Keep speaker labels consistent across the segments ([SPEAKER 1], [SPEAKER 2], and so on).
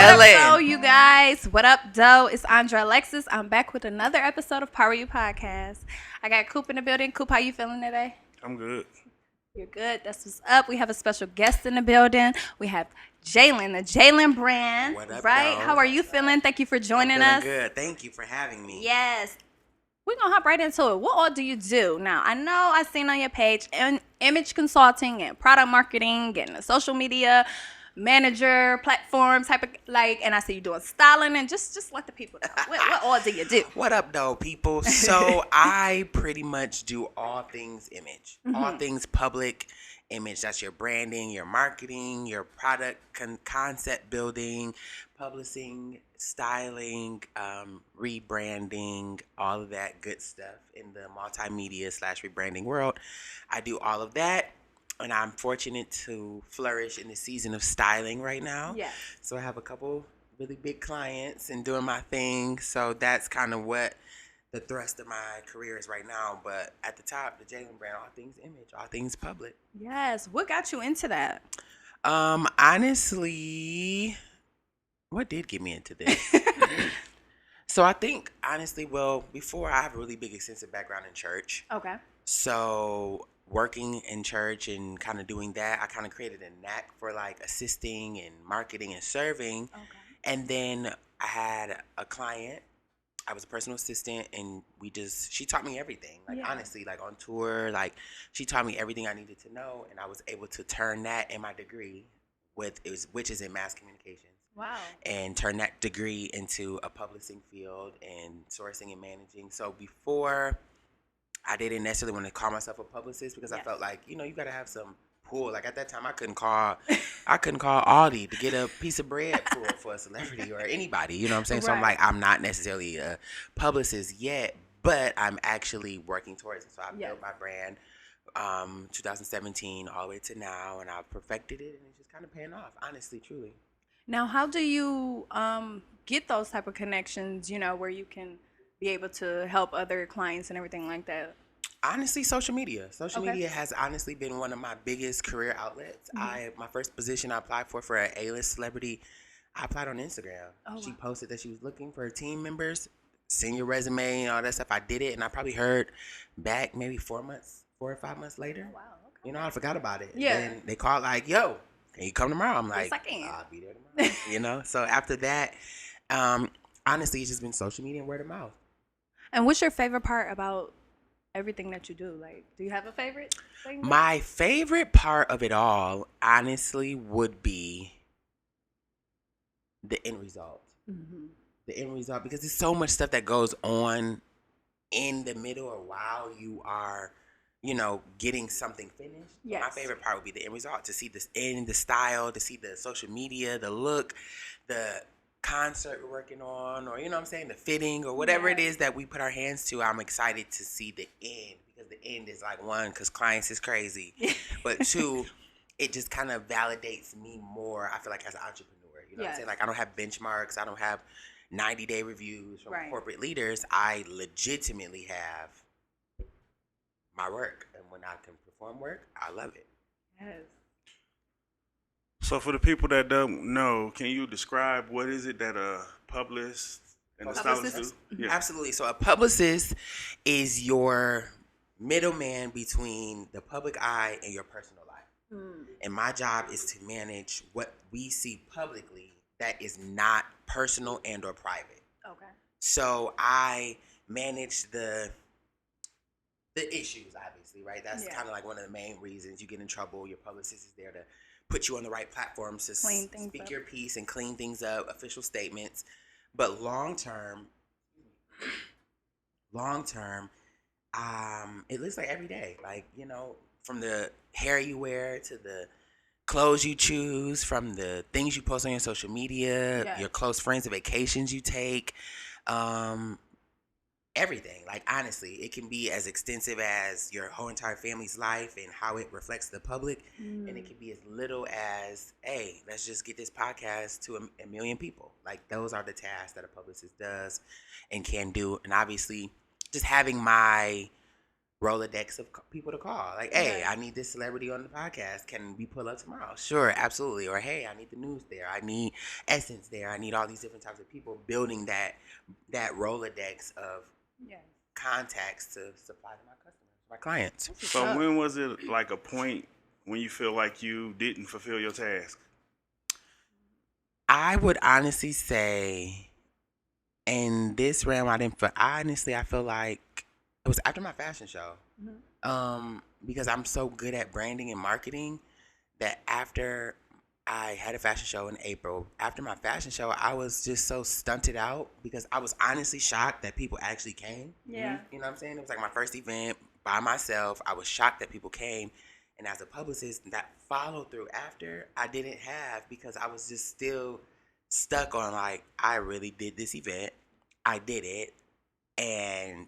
[SPEAKER 1] Jalen.
[SPEAKER 2] You guys? What up, Doe? It's Andra Alexis. I'm back with another episode of Power You Podcast. I got Coop in the building. Coop, how you feeling today?
[SPEAKER 3] I'm good.
[SPEAKER 2] You're good. That's what's up. We have a special guest in the building. We have Jalen, the Jalen brand.
[SPEAKER 1] What up,
[SPEAKER 2] right?
[SPEAKER 1] Doe?
[SPEAKER 2] How are you feeling? Thank you for joining us.
[SPEAKER 1] Good. Thank you for having me.
[SPEAKER 2] Yes. We're going to hop right into it. What all do you do? Now, I know I seen on your page image consulting and product marketing and the social media manager platform type of and I see you doing styling and just let the people know. What all do you do?
[SPEAKER 1] What up, though, people? So I pretty much do all things image, all things public image. That's your branding, your marketing, your product concept building, publishing, styling, rebranding, all of that good stuff in the multimedia / rebranding world. I do all of that. And I'm fortunate to flourish in the season of styling right now.
[SPEAKER 2] Yeah.
[SPEAKER 1] So I have a couple really big clients and doing my thing. So that's kind of what the thrust of my career is right now. But at the top, the Jalen brand, all things image, all things public.
[SPEAKER 2] Yes. What got you into that?
[SPEAKER 1] Honestly, what did get me into this? So I think, honestly, well, before I have a really big extensive background in church.
[SPEAKER 2] Okay.
[SPEAKER 1] So working in church and kind of doing that, I kind of created a knack for like assisting and marketing and serving.
[SPEAKER 2] Okay.
[SPEAKER 1] And then I had a client. I was a personal assistant, and she taught me everything. Like, honestly, like on tour, like she taught me everything I needed to know, and I was able to turn that in my degree, which is in mass communications.
[SPEAKER 2] Wow.
[SPEAKER 1] And turn that degree into a publishing field and sourcing and managing. So before, I didn't necessarily want to call myself a publicist because I felt like, you got to have some pull. Like at that time, I couldn't call Aldi to get a piece of bread for a celebrity or anybody. You know what I'm saying? Right. So I'm like, I'm not necessarily a publicist yet, but I'm actually working towards it. So I built my brand 2017 all the way to now, and I've perfected it, and it's just kind of paying off, honestly, truly.
[SPEAKER 2] Now, how do you get those type of connections, where you can be able to help other clients and everything like that?
[SPEAKER 1] Honestly, social media. Social media has honestly been one of my biggest career outlets. My first position I applied for an A-list celebrity, I applied on Instagram. She posted that she was looking for team members, send your resume and all that stuff. I did it, and I probably heard back maybe 4 or 5 months later.
[SPEAKER 2] Oh, wow. Okay.
[SPEAKER 1] I forgot about it.
[SPEAKER 2] Yeah.
[SPEAKER 1] And they called like, yo, can you come tomorrow? I'm like,
[SPEAKER 2] yes,
[SPEAKER 1] I'll be there tomorrow. So after that, honestly, it's just been social media and word of mouth.
[SPEAKER 2] And what's your favorite part about everything that you do? Like, do you have a favorite thing?
[SPEAKER 1] My favorite part of it all, honestly, would be the end result. Mm-hmm. The end result, because there's so much stuff that goes on in the middle or while you are, getting something finished.
[SPEAKER 2] Yes.
[SPEAKER 1] My favorite part would be the end result, to see this end, the style, to see the social media, the look, the concert we're working on, or the fitting or whatever it is that we put our hands to. I'm excited to see the end, because the end is like, one, because clients is crazy, but two, it just kind of validates me more, I feel like, as an entrepreneur. What I'm saying? Like, I don't have benchmarks, I don't have 90-day reviews from corporate leaders. I legitimately have my work, and when I can perform work, I love it.
[SPEAKER 2] Yes.
[SPEAKER 3] So for the people that don't know, can you describe what is it that a publicist and a stylist do?
[SPEAKER 1] Yeah. Absolutely. So a publicist is your middleman between the public eye and your personal life. And my job is to manage what we see publicly that is not personal and or private.
[SPEAKER 2] Okay.
[SPEAKER 1] So I manage the issues, obviously, right? That's kind of like one of the main reasons you get in trouble. Your publicist is there to put you on the right platforms to speak your piece and clean things up, official statements. But long term, it looks like every day. Like, from the hair you wear to the clothes you choose, from the things you post on your social media, your close friends, the vacations you take, everything. Like, honestly, it can be as extensive as your whole entire family's life and how it reflects the public. And it can be as little as, hey, let's just get this podcast to a million people. Like, those are the tasks that a publicist does and can do. And obviously, just having my Rolodex of people to call. Like, hey, I need this celebrity on the podcast. Can we pull up tomorrow? Sure, absolutely. Or hey, I need the news there. I need Essence there. I need all these different types of people building that Rolodex of contacts to supply to my customers, my clients.
[SPEAKER 3] So when was it like a point when you feel like you didn't fulfill your task?
[SPEAKER 1] I would honestly say, in this realm, I feel like it was after my fashion show. Because I'm so good at branding and marketing that after I had a fashion show in April, after my fashion show, I was just so stunted out because I was honestly shocked that people actually came.
[SPEAKER 2] Yeah.
[SPEAKER 1] You know what I'm saying? It was like my first event by myself. I was shocked that people came. And as a publicist, that follow through after I didn't have because I was just still stuck on like, I really did this event. I did it. And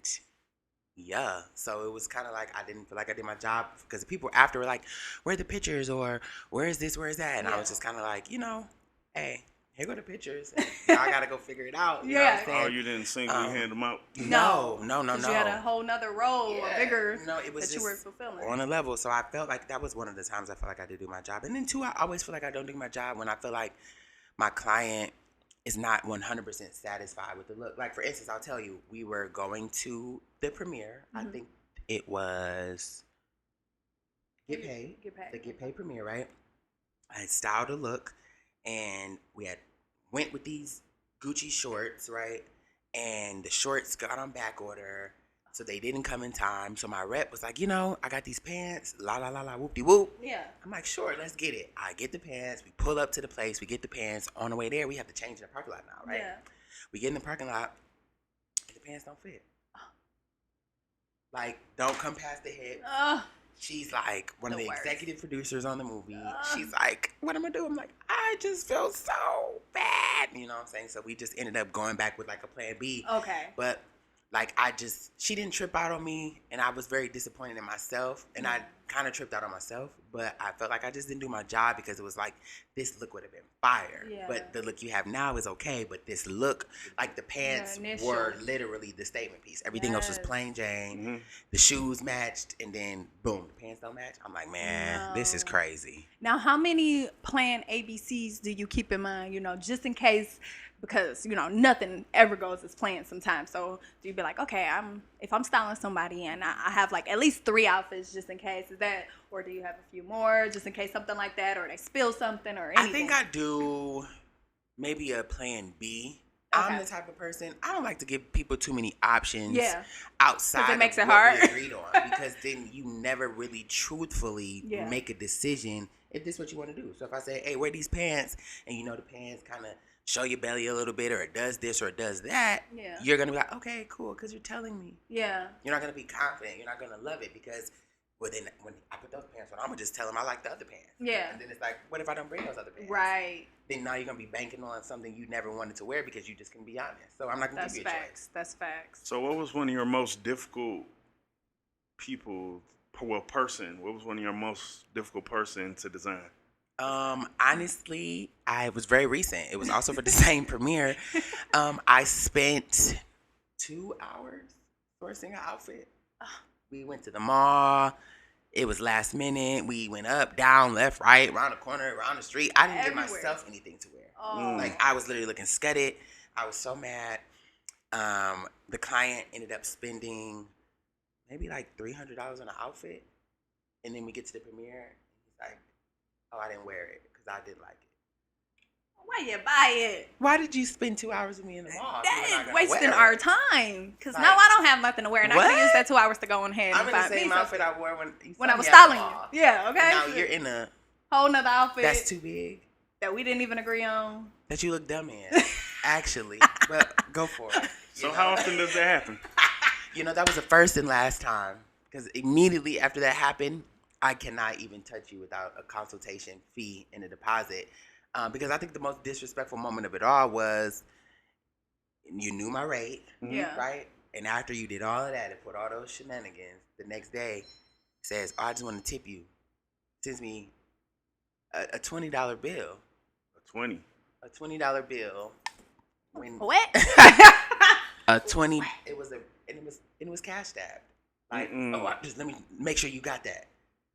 [SPEAKER 1] yeah, so it was kind of like I didn't feel like I did my job because people after were like, where are the pictures or where is this, where is that? And I was just kind of like, hey, here go the pictures. And y'all got to go figure it out. You know what I'm saying?
[SPEAKER 3] Oh, you didn't singly hand them out?
[SPEAKER 1] No.
[SPEAKER 2] You had a whole nother role, a bigger,
[SPEAKER 1] no, it was
[SPEAKER 2] that
[SPEAKER 1] just
[SPEAKER 2] you were fulfilling.
[SPEAKER 1] on a level. So I felt like that was one of the times I felt like I did do my job. And then two, I always feel like I don't do my job when I feel like my client is not 100% satisfied with the look. Like, for instance, I'll tell you, we were going to the premiere. I think it was the Get Paid premiere, right? I had styled a look, and we had went with these Gucci shorts, right? And the shorts got on back order, so they didn't come in time. So my rep was like, I got these pants, la la la la, whoop de whoop.
[SPEAKER 2] Yeah.
[SPEAKER 1] I'm like, sure, let's get it. I get the pants. We pull up to the place. We get the pants. On the way there, we have to change in the parking lot now, right?
[SPEAKER 2] Yeah.
[SPEAKER 1] We get in the parking lot, and the pants don't fit. Like, don't come past the hip. She's like one of the executive producers on the movie. She's like, what am I do? I'm like, I just feel so bad. You know what I'm saying? So we just ended up going back with like a plan B.
[SPEAKER 2] Okay.
[SPEAKER 1] But like, she didn't trip out on me, and I was very disappointed in myself, and I kind of tripped out on myself, but I felt like I just didn't do my job because it was like, this look would have been fire, but the look you have now is okay, but this look, like the pants were literally the statement piece. Everything else was plain Jane. The shoes matched, and then boom, the pants don't match. I'm like, man, this is crazy.
[SPEAKER 2] Now, how many planned ABCs do you keep in mind, just in case? Because, nothing ever goes as planned sometimes. So do you be like, okay, if I'm styling somebody and I have like at least 3 outfits just in case, is that, or do you have a few more just in case something like that, or they spill something or anything?
[SPEAKER 1] I think I do maybe a plan B. Okay. I'm the type of person, I don't like to give people too many options outside
[SPEAKER 2] it makes
[SPEAKER 1] of
[SPEAKER 2] it
[SPEAKER 1] what
[SPEAKER 2] hard.
[SPEAKER 1] we agreed on, because then you never really truthfully make a decision if this is what you want to do. So if I say, hey, wear these pants, and the pants kind of show your belly a little bit, or it does this or it does that, you're going to be like, okay, cool, because you're telling me. Yeah. You're not going to be confident. You're not going to love it because, well, then when I put those pants on, I'm going to just tell them I like the other pants. Yeah. And then it's like, what if I don't bring those other pants? Right. Then now you're going to be banking on something you never wanted to wear because you just can be honest. So I'm not going to give you a choice.
[SPEAKER 2] That's facts.
[SPEAKER 3] So what was one of your most difficult person? What was one of your most difficult person to design?
[SPEAKER 1] Honestly, it was very recent. It was also for the same premiere. I spent 2 hours sourcing an outfit. We went to the mall. It was last minute. We went up, down, left, right, around the corner, around the street. I didn't give myself anything to wear. Like, I was literally looking scudded. I was so mad. The client ended up spending maybe like $300 on an outfit. And then we get to the premiere. He's like, oh, I didn't wear it because I didn't like it.
[SPEAKER 2] Why you buy it?
[SPEAKER 1] Why did you spend 2 hours with me in the mall?
[SPEAKER 2] That is wasting our time. Because now I don't have nothing to wear, and I can use that 2 hours to go ahead and
[SPEAKER 1] I'm in the same outfit I wore when
[SPEAKER 2] I was styling you. Yeah, okay.
[SPEAKER 1] Now you're in a
[SPEAKER 2] whole nother outfit
[SPEAKER 1] that's too big
[SPEAKER 2] that we didn't even agree on.
[SPEAKER 1] That you look dumb in, actually. But go for it.
[SPEAKER 3] So how often does that happen?
[SPEAKER 1] That was the first and last time. Because immediately after that happened, I cannot even touch you without a consultation fee and a deposit. Because I think the most disrespectful moment of it all was you knew my rate, right? And after you did all of that and put all those shenanigans, the next day says, oh, I just want to tip you. Sends me a $20 bill.
[SPEAKER 3] A
[SPEAKER 1] $20 bill.
[SPEAKER 2] What?
[SPEAKER 1] A 20. It was cash stabbed. Like, just let me make sure you got that.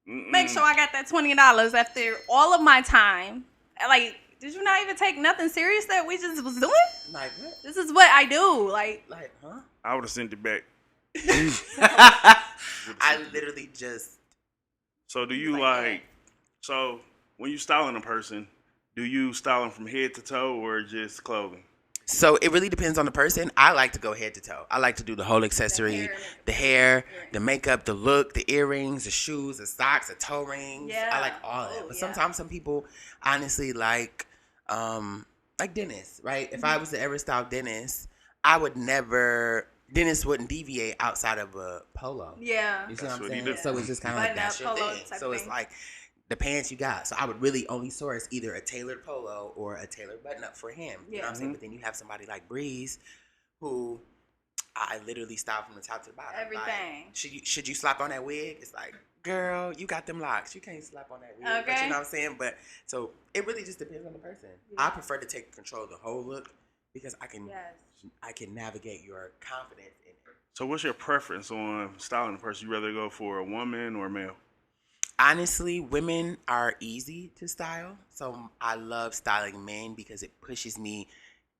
[SPEAKER 2] Make sure I got that $20 after all of my time. Like, did you not even take nothing serious that we just was doing?
[SPEAKER 1] Like what?
[SPEAKER 2] This is what I do. Like,
[SPEAKER 1] Huh?
[SPEAKER 3] I would have sent it back.
[SPEAKER 1] I literally just.
[SPEAKER 3] So do you
[SPEAKER 2] Like
[SPEAKER 3] so when you styling a person, do you style them from head to toe or just clothing?
[SPEAKER 1] So it really depends on the person. I like to go head to toe. I like to do the whole accessory, the hair, the makeup, the look, the earrings, the shoes, the socks, the toe rings.
[SPEAKER 2] Yeah.
[SPEAKER 1] I like all of that. But sometimes some people honestly like Dennis, right? If I was to ever style Dennis, I would never. Dennis wouldn't deviate outside of a polo.
[SPEAKER 2] yeah.
[SPEAKER 1] You see what I'm
[SPEAKER 3] what he
[SPEAKER 1] saying?
[SPEAKER 3] do.
[SPEAKER 1] So it's just kind of like
[SPEAKER 2] Button
[SPEAKER 1] that's
[SPEAKER 2] up
[SPEAKER 1] your
[SPEAKER 2] polo
[SPEAKER 1] thing.
[SPEAKER 2] type
[SPEAKER 1] So it's
[SPEAKER 2] thing.
[SPEAKER 1] like the pants you got. So I would really only source either a tailored polo or a tailored button up for him. You know what I'm saying? But then you have somebody like Breeze, who I literally style from the top to the bottom.
[SPEAKER 2] Everything.
[SPEAKER 1] Like, should you slap on that wig? It's like, girl, you got them locks. You can't slap on that wig. But
[SPEAKER 2] Okay.
[SPEAKER 1] you know what I'm saying? But so it really just depends on the person.
[SPEAKER 2] Yeah.
[SPEAKER 1] I prefer to take control of the whole look because I can navigate your confidence in it.
[SPEAKER 3] So what's your preference on styling a person? You rather go for a woman or a male?
[SPEAKER 1] Honestly, women are easy to style. So I love styling men because it pushes me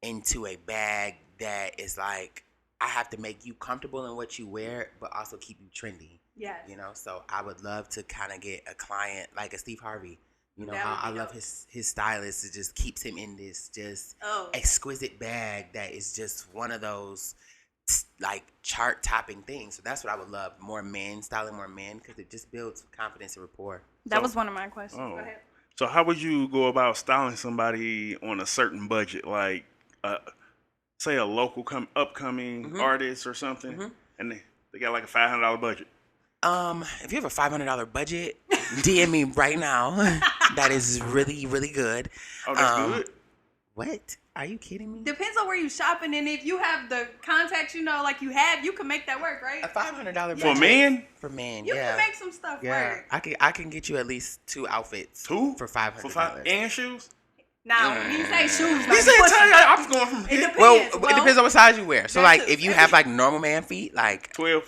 [SPEAKER 1] into a bag that is like, I have to make you comfortable in what you wear, but also keep you trendy.
[SPEAKER 2] Yes.
[SPEAKER 1] You know, so I would love to kind of get a client like a Steve Harvey. You know,
[SPEAKER 2] That
[SPEAKER 1] how
[SPEAKER 2] would
[SPEAKER 1] I
[SPEAKER 2] be
[SPEAKER 1] love
[SPEAKER 2] dope.
[SPEAKER 1] his stylist. It just keeps him in this just
[SPEAKER 2] Oh.
[SPEAKER 1] exquisite bag that is just one of those like chart topping things. So that's what I would love. More men, styling more men, because it just builds confidence and rapport.
[SPEAKER 2] That was one of my questions.
[SPEAKER 3] Oh.
[SPEAKER 2] Go ahead.
[SPEAKER 3] So how would you go about styling somebody on a certain budget, like say a local upcoming artist or something, and they got like a $500 budget?
[SPEAKER 1] If you have a $500 budget, DM me right now. That is really, really good.
[SPEAKER 3] Oh, that's good.
[SPEAKER 1] What? Are you kidding me?
[SPEAKER 2] Depends on where you shopping, and if you have the contacts, you can make that work, right?
[SPEAKER 1] A $500 budget
[SPEAKER 3] For men?
[SPEAKER 1] For men,
[SPEAKER 2] You
[SPEAKER 1] yeah.
[SPEAKER 2] can make some stuff work.
[SPEAKER 1] I can get you at least 2 outfits.
[SPEAKER 3] Two
[SPEAKER 1] for $500.
[SPEAKER 3] For five and shoes.
[SPEAKER 2] Now, when you say shoes,
[SPEAKER 1] You
[SPEAKER 2] like,
[SPEAKER 1] say
[SPEAKER 3] I'm going from
[SPEAKER 2] it depends.
[SPEAKER 1] Well, it depends on what size you wear. So,
[SPEAKER 2] That's
[SPEAKER 1] like,
[SPEAKER 2] it.
[SPEAKER 1] if you have like normal man feet, like
[SPEAKER 3] 12.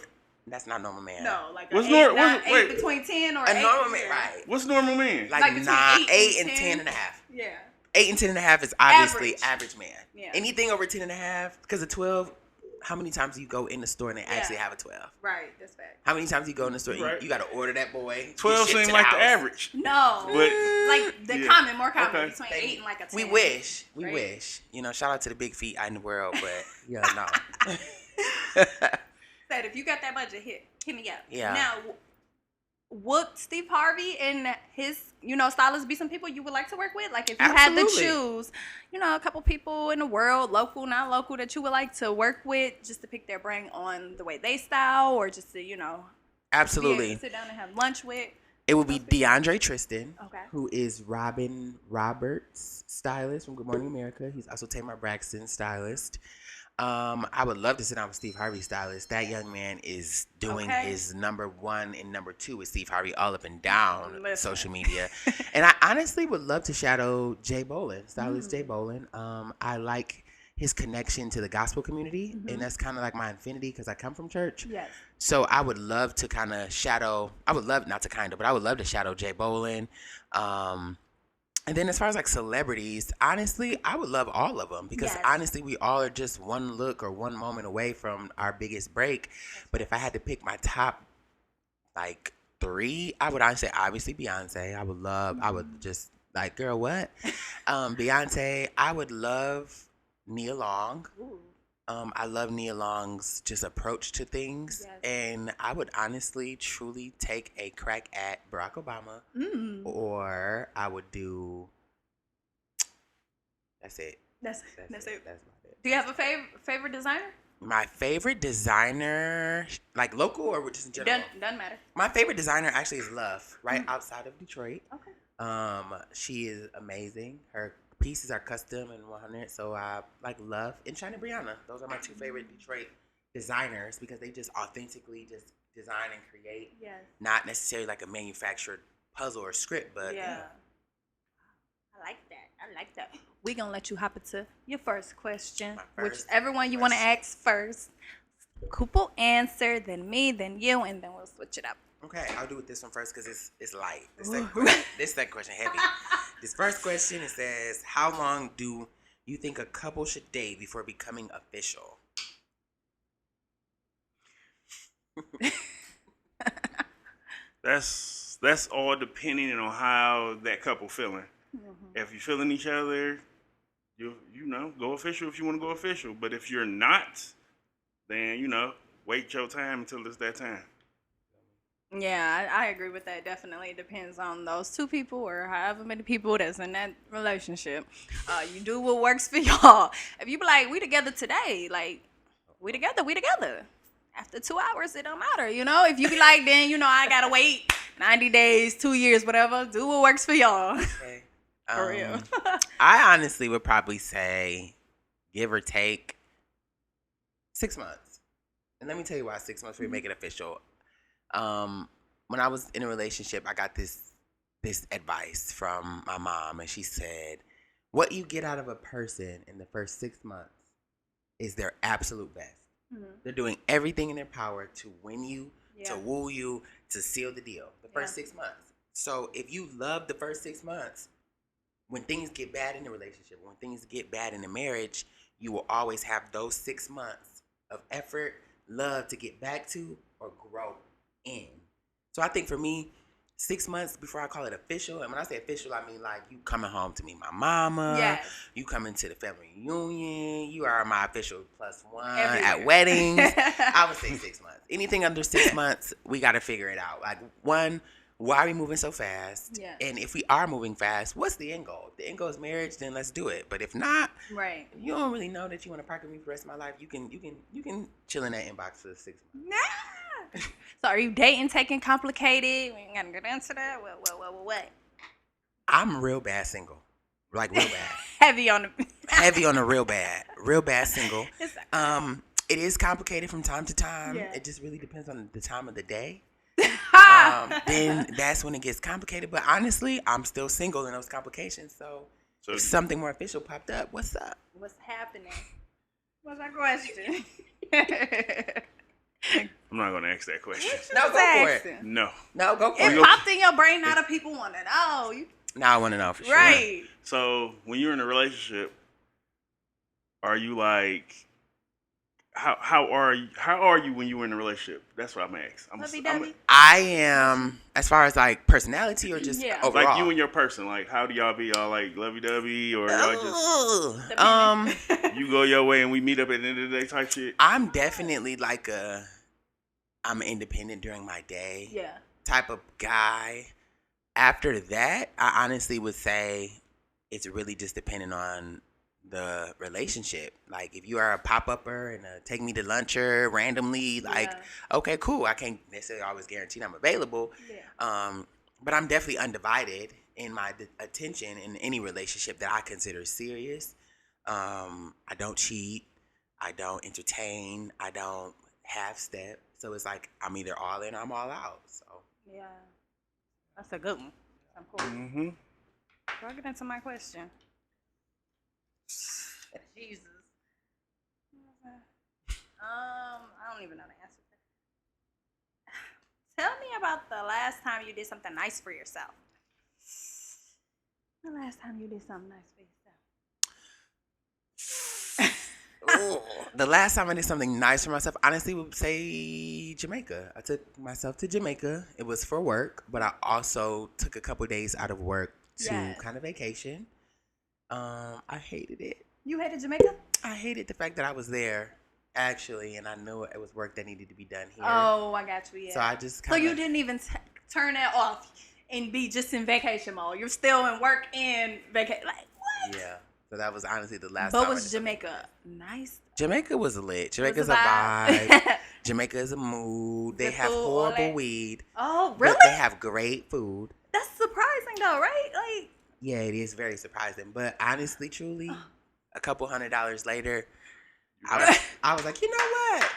[SPEAKER 1] that's not normal man.
[SPEAKER 2] No, like
[SPEAKER 3] What's
[SPEAKER 2] eight,
[SPEAKER 3] nor-
[SPEAKER 2] nine,
[SPEAKER 3] what's-
[SPEAKER 2] eight
[SPEAKER 3] wait.
[SPEAKER 2] between 10 or
[SPEAKER 1] A
[SPEAKER 2] 8.
[SPEAKER 1] normal man, right?
[SPEAKER 3] What's normal man?
[SPEAKER 1] Like
[SPEAKER 2] Like between
[SPEAKER 1] 9,
[SPEAKER 2] 8
[SPEAKER 1] 8
[SPEAKER 2] and
[SPEAKER 1] and 10 and a half.
[SPEAKER 2] Yeah.
[SPEAKER 1] 8 and 10 and a half is obviously
[SPEAKER 2] Average.
[SPEAKER 1] average man.
[SPEAKER 2] Yeah.
[SPEAKER 1] Anything over 10 and a half, because of 12, how many times do you go in the store and they actually have a 12?
[SPEAKER 2] Right, that's fact.
[SPEAKER 1] How many times you go in the store?
[SPEAKER 3] Right.
[SPEAKER 1] You got to order that boy.
[SPEAKER 3] 12
[SPEAKER 1] get shipped
[SPEAKER 3] seems
[SPEAKER 1] to
[SPEAKER 3] like the
[SPEAKER 1] house.
[SPEAKER 3] average.
[SPEAKER 2] No,
[SPEAKER 3] But-
[SPEAKER 2] like the
[SPEAKER 3] Yeah.
[SPEAKER 2] more common,
[SPEAKER 3] Okay.
[SPEAKER 2] between 8 and like a 10.
[SPEAKER 1] We wish. We
[SPEAKER 2] Right.
[SPEAKER 1] wish. You know, shout out to the big feet out in the world, but yeah, no.
[SPEAKER 2] Said if you got that budget, hit me up.
[SPEAKER 1] Yeah.
[SPEAKER 2] Now, would Steve Harvey and his, stylists be some people you would like to work with? Like if you had to
[SPEAKER 1] Absolutely.
[SPEAKER 2] choose, a couple people in the world, local, not local, that you would like to work with, just to pick their brain on the way they style, or just to, be able
[SPEAKER 1] Absolutely.
[SPEAKER 2] to sit down and have lunch with.
[SPEAKER 1] It would be DeAndre Tristan,
[SPEAKER 2] Okay.
[SPEAKER 1] who is Robin Roberts' stylist from Good Morning America. He's also Tamar Braxton's stylist. I would love to sit down with Steve Harvey's stylist. That young man is doing his number 1 and number 2 with Steve Harvey all up and down
[SPEAKER 2] Listen.
[SPEAKER 1] social media. And I honestly would love to shadow Jay Bolin, stylist Jay Bolin. I like his connection to the gospel community, and that's kind of like my infinity because I come from church.
[SPEAKER 2] Yes.
[SPEAKER 1] So I would love to kind of shadow. I would love to shadow Jay Bolin. And then as far as like celebrities, honestly, I would love all of them because honestly, we all are just one look or one moment away from our biggest break. But if I had to pick my top like 3, I would honestly say obviously Beyonce. I would just like, girl, what? Beyonce. I would love Nia Long.
[SPEAKER 2] Ooh.
[SPEAKER 1] I love Nia Long's just approach to things.
[SPEAKER 2] Yes.
[SPEAKER 1] And I would honestly, truly take a crack at Barack Obama.
[SPEAKER 2] Mm.
[SPEAKER 1] Or I would do. That's it.
[SPEAKER 2] That's it.
[SPEAKER 1] That's about it.
[SPEAKER 2] Do you have a favorite designer?
[SPEAKER 1] My favorite designer, like local or just in general?
[SPEAKER 2] Doesn't matter.
[SPEAKER 1] My favorite designer actually is Love, right outside of Detroit.
[SPEAKER 2] Okay.
[SPEAKER 1] She is amazing. Her pieces are custom and 100. So I like Love and China Brianna. Those are my 2 favorite Detroit designers because they just authentically just design and create.
[SPEAKER 2] Yes.
[SPEAKER 1] Not necessarily like a manufactured puzzle or script, but
[SPEAKER 2] Yeah. I like that. We're going to let you hop into your first question,
[SPEAKER 1] My
[SPEAKER 2] which
[SPEAKER 1] first
[SPEAKER 2] everyone you want to ask first. Couple answer, then me, then you, and then we'll switch it up.
[SPEAKER 1] Okay, I'll do it this one first because it's light.
[SPEAKER 2] Ooh.
[SPEAKER 1] This second question heavy. This first question, it says, how long do you think a couple should date before becoming official?
[SPEAKER 3] That's all depending on how that couple feeling. If you're feeling each other, you know, go official if you want to go official. But if you're not, then wait your time until it's that time.
[SPEAKER 2] Yeah, I agree with that. Definitely, it depends on those two people or however many people that's in that relationship. You do what works for y'all. If you be like, we together today, like we together. After 2 hours, it don't matter, you know. If you be like, then I gotta wait 90 days, 2 years, whatever. Do what works for y'all.
[SPEAKER 1] Okay.
[SPEAKER 2] For real.
[SPEAKER 1] I honestly would probably say, give or take, 6 months. And let me tell you why 6 months we make it official. When I was in a relationship, I got this advice from my mom, and she said, what you get out of a person in the first 6 months is their absolute best. They're doing everything in their power to win you, to woo you, to seal the deal. The first 6 months. So if you love the first 6 months, when things get bad in the relationship, when things get bad in the marriage, you will always have those 6 months of effort, love to get back to or grow in. So I think for me, 6 months before I call it official, and when I say official, I mean like you coming home to meet my mama, you coming to the family reunion, you are my official +1 at weddings. I would say 6 months. Anything under 6 months, we got to figure it out. Like, one, why are we moving so fast?
[SPEAKER 2] Yeah.
[SPEAKER 1] And if we are moving fast, what's the end goal? If the end goal is marriage, then let's do it. But if not,
[SPEAKER 2] Right.
[SPEAKER 1] you don't really know that you want to partner with me for the rest of my life, you can chill in that inbox for 6 months.
[SPEAKER 2] Nah. So are you dating taking complicated? We ain't gotta get into that. What?
[SPEAKER 1] I'm real bad single. Like real bad.
[SPEAKER 2] Heavy on the
[SPEAKER 1] Real bad single. It is complicated from time to time.
[SPEAKER 2] Yeah.
[SPEAKER 1] It just really depends on the time of the day. Then that's when it gets complicated. But honestly, I'm still single in those complications. So if something more official popped up, what's up?
[SPEAKER 2] What's happening? What's that question?
[SPEAKER 3] I'm not gonna ask that question.
[SPEAKER 1] No, go for it.
[SPEAKER 3] No,
[SPEAKER 1] go for
[SPEAKER 2] It
[SPEAKER 1] it.
[SPEAKER 2] popped in your brain. Now that people want to know.
[SPEAKER 1] Now I want to know for sure.
[SPEAKER 2] Right.
[SPEAKER 3] So when you're in a relationship, are you like, how are you when you were in a relationship? That's what I'm asking.
[SPEAKER 1] I am, as far as like personality or just overall.
[SPEAKER 3] Like you and your person. Like how do y'all be? Y'all like lovey-dovey or y'all just you go your way and we meet up at the end of the day type shit?
[SPEAKER 1] I'm definitely like I'm independent during my day.
[SPEAKER 2] Yeah.
[SPEAKER 1] Type of guy. After that, I honestly would say it's really just dependent on the relationship. Like if you are a pop-upper and take me to luncher randomly, like okay, cool. I can't necessarily always guarantee I'm available. But I'm definitely undivided in my attention in any relationship that I consider serious. I don't cheat. I don't entertain. I don't half-step. So it's like I'm either all in or I'm all out. So
[SPEAKER 2] yeah, that's a good one. I'm cool.
[SPEAKER 3] Mm-hmm.
[SPEAKER 2] So I'll get into my question. Jesus. I don't even know the answer to that. Tell me about the last time you did something nice for yourself. The last time you did something nice for yourself.
[SPEAKER 1] The last time I did something nice for myself, honestly, would say Jamaica. I took myself to Jamaica. It was for work, but I also took a couple days out of work to kind of vacation. I hated it.
[SPEAKER 2] You hated Jamaica?
[SPEAKER 1] I hated the fact that I was there, actually, and I knew it was work that needed to be done here.
[SPEAKER 2] Oh, I got you, yeah.
[SPEAKER 1] So I just
[SPEAKER 2] So you didn't even turn that off and be just in vacation mode. You're still in work and vacation. Like, what?
[SPEAKER 1] Yeah. So that was honestly the last
[SPEAKER 2] time.
[SPEAKER 1] But
[SPEAKER 2] was Jamaica nice?
[SPEAKER 1] Jamaica was lit. Jamaica's a vibe. Jamaica is a mood. They have horrible weed.
[SPEAKER 2] Oh, really?
[SPEAKER 1] But they have great food.
[SPEAKER 2] That's surprising though, right? Like,
[SPEAKER 1] yeah, it is very surprising. But honestly, truly, a couple $100 later, I was like, you know what?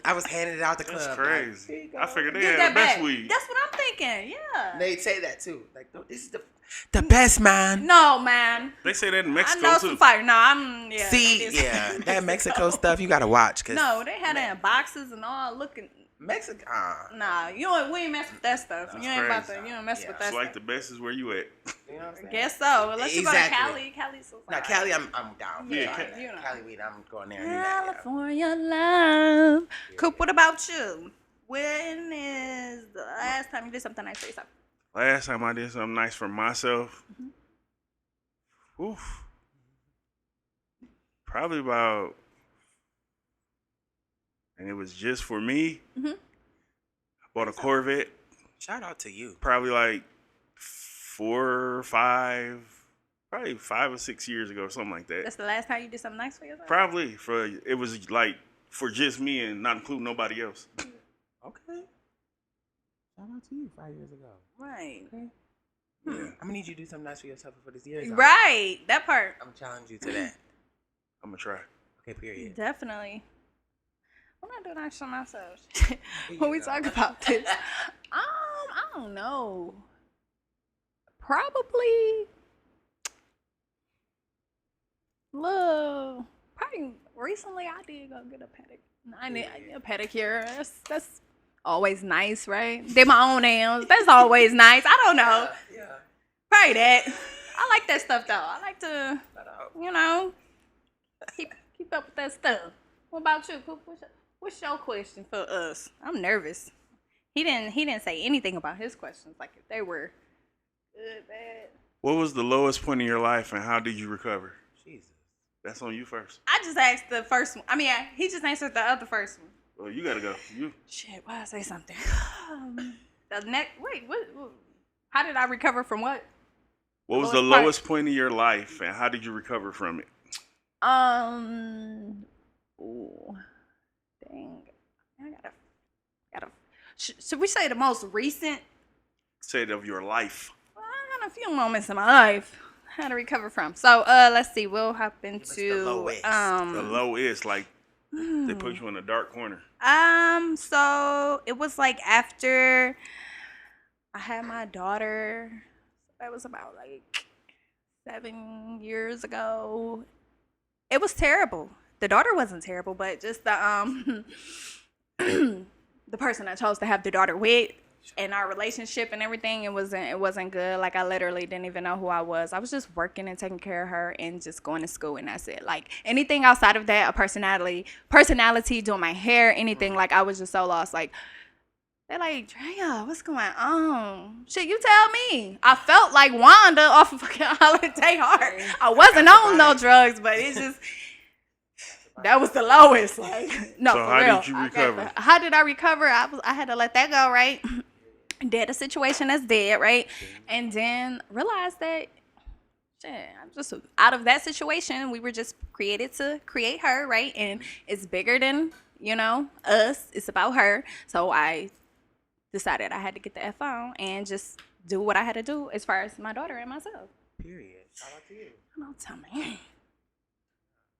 [SPEAKER 1] I was handing it out the club.
[SPEAKER 3] That's crazy.
[SPEAKER 1] Like,
[SPEAKER 3] I figured they had the best weed.
[SPEAKER 2] That's what I'm thinking. Yeah.
[SPEAKER 1] They say that too. Like, no, this is the. The best, man.
[SPEAKER 2] No, man.
[SPEAKER 3] They say that in
[SPEAKER 2] I
[SPEAKER 3] Mexico
[SPEAKER 2] know
[SPEAKER 3] too.
[SPEAKER 2] some fire. No, I'm yeah.
[SPEAKER 1] See,
[SPEAKER 2] it is
[SPEAKER 1] yeah,
[SPEAKER 2] in
[SPEAKER 1] that Mexico stuff you gotta watch. Cause
[SPEAKER 2] No, they had it in boxes and all looking.
[SPEAKER 1] Mexico.
[SPEAKER 2] Nah, we ain't mess with that stuff.
[SPEAKER 3] That's
[SPEAKER 2] you ain't about
[SPEAKER 3] crazy.
[SPEAKER 2] to. You don't mess
[SPEAKER 1] Yeah.
[SPEAKER 2] with
[SPEAKER 3] It's
[SPEAKER 2] that
[SPEAKER 3] like
[SPEAKER 2] stuff.
[SPEAKER 3] the best is where you at.
[SPEAKER 1] You know what I'm saying?
[SPEAKER 2] Guess so. Unless you go to
[SPEAKER 1] Exactly.
[SPEAKER 2] Cali. Cali's so far.
[SPEAKER 1] Now Cali, I'm down.
[SPEAKER 3] Yeah,
[SPEAKER 1] Cali,
[SPEAKER 2] you know.
[SPEAKER 1] Cali weed, I'm going there. And do that,
[SPEAKER 2] California love. Coop, what about you? When is the last time you did something nice for yourself?
[SPEAKER 3] Last time I did something nice for myself, oof, probably about, and it was just for me.
[SPEAKER 2] Mhm.
[SPEAKER 3] I bought a Corvette,
[SPEAKER 1] Shout out to you.
[SPEAKER 3] probably like 5 or 6 years ago, something like that.
[SPEAKER 2] That's the last time you did something nice for yourself?
[SPEAKER 3] Probably it was like for just me and not including nobody else.
[SPEAKER 1] Okay. Shout out to you 5 years ago.
[SPEAKER 2] Right.
[SPEAKER 1] Okay.
[SPEAKER 3] Yeah.
[SPEAKER 1] I'm gonna need you to do something nice for yourself for this year.
[SPEAKER 2] Right. That part.
[SPEAKER 1] I'm challenging you to that.
[SPEAKER 3] I'm gonna try.
[SPEAKER 1] Okay, period.
[SPEAKER 2] Definitely. I'm not doing nice for myself.
[SPEAKER 1] you
[SPEAKER 2] when we
[SPEAKER 1] go.
[SPEAKER 2] talk about this, I don't know. Probably, look, probably recently I did go get a pedicure. I need a pedicure. That's always nice, right? Did my own nails. That's always nice. I don't know.
[SPEAKER 1] Yeah.
[SPEAKER 2] Probably that. I like that stuff though. I like to, you know, keep up with that stuff. What about you? What's your question for us? I'm nervous. He didn't say anything about his questions, like if they were good, bad.
[SPEAKER 3] What was the lowest point in your life and how did you recover?
[SPEAKER 1] Jesus.
[SPEAKER 3] That's on you first.
[SPEAKER 2] I just asked the first one. I mean, he just answered the other first one.
[SPEAKER 3] Well, you gotta go. You.
[SPEAKER 2] Shit, why did I say something? The next, wait, what? How did I recover from what?
[SPEAKER 3] What was the
[SPEAKER 2] Lowest part.
[SPEAKER 3] lowest point in your life and how did you recover from it?
[SPEAKER 2] Ooh, dang. I gotta. Should we say the most recent?
[SPEAKER 3] Say it of your life.
[SPEAKER 2] Well, I got a few moments in my life I had to recover from. So, let's see. We'll hop
[SPEAKER 1] us the
[SPEAKER 2] into
[SPEAKER 1] lowest.
[SPEAKER 3] The low is like they put you in a dark corner.
[SPEAKER 2] So it was like after I had my daughter. That was about like 7 years ago. It was terrible. The daughter wasn't terrible, but just the the person I chose to have the daughter with and our relationship and everything, it wasn't good. Like I literally didn't even know who I was. I was just working and taking care of her and just going to school and that's it. Like anything outside of that, a personality, doing my hair, anything, like I was just so lost. Like they're like, Drea, what's going on? Shit, you tell me. I felt like Wanda off of fucking Holiday Heart. I wasn't on no drugs, but it's just that was the lowest. Like, no,
[SPEAKER 3] So
[SPEAKER 2] for
[SPEAKER 3] how
[SPEAKER 2] real.
[SPEAKER 3] did you recover?
[SPEAKER 2] How did I recover? I had to let that go, right? Dead a situation that's dead, right? And then realized that shit, I'm just out of that situation. We were just created to create her, right? And it's bigger than, us. It's about her. So I decided I had to get the F on and just do what I had to do as far as my daughter and myself.
[SPEAKER 1] Period. Shout out to you.
[SPEAKER 2] Don't tell me.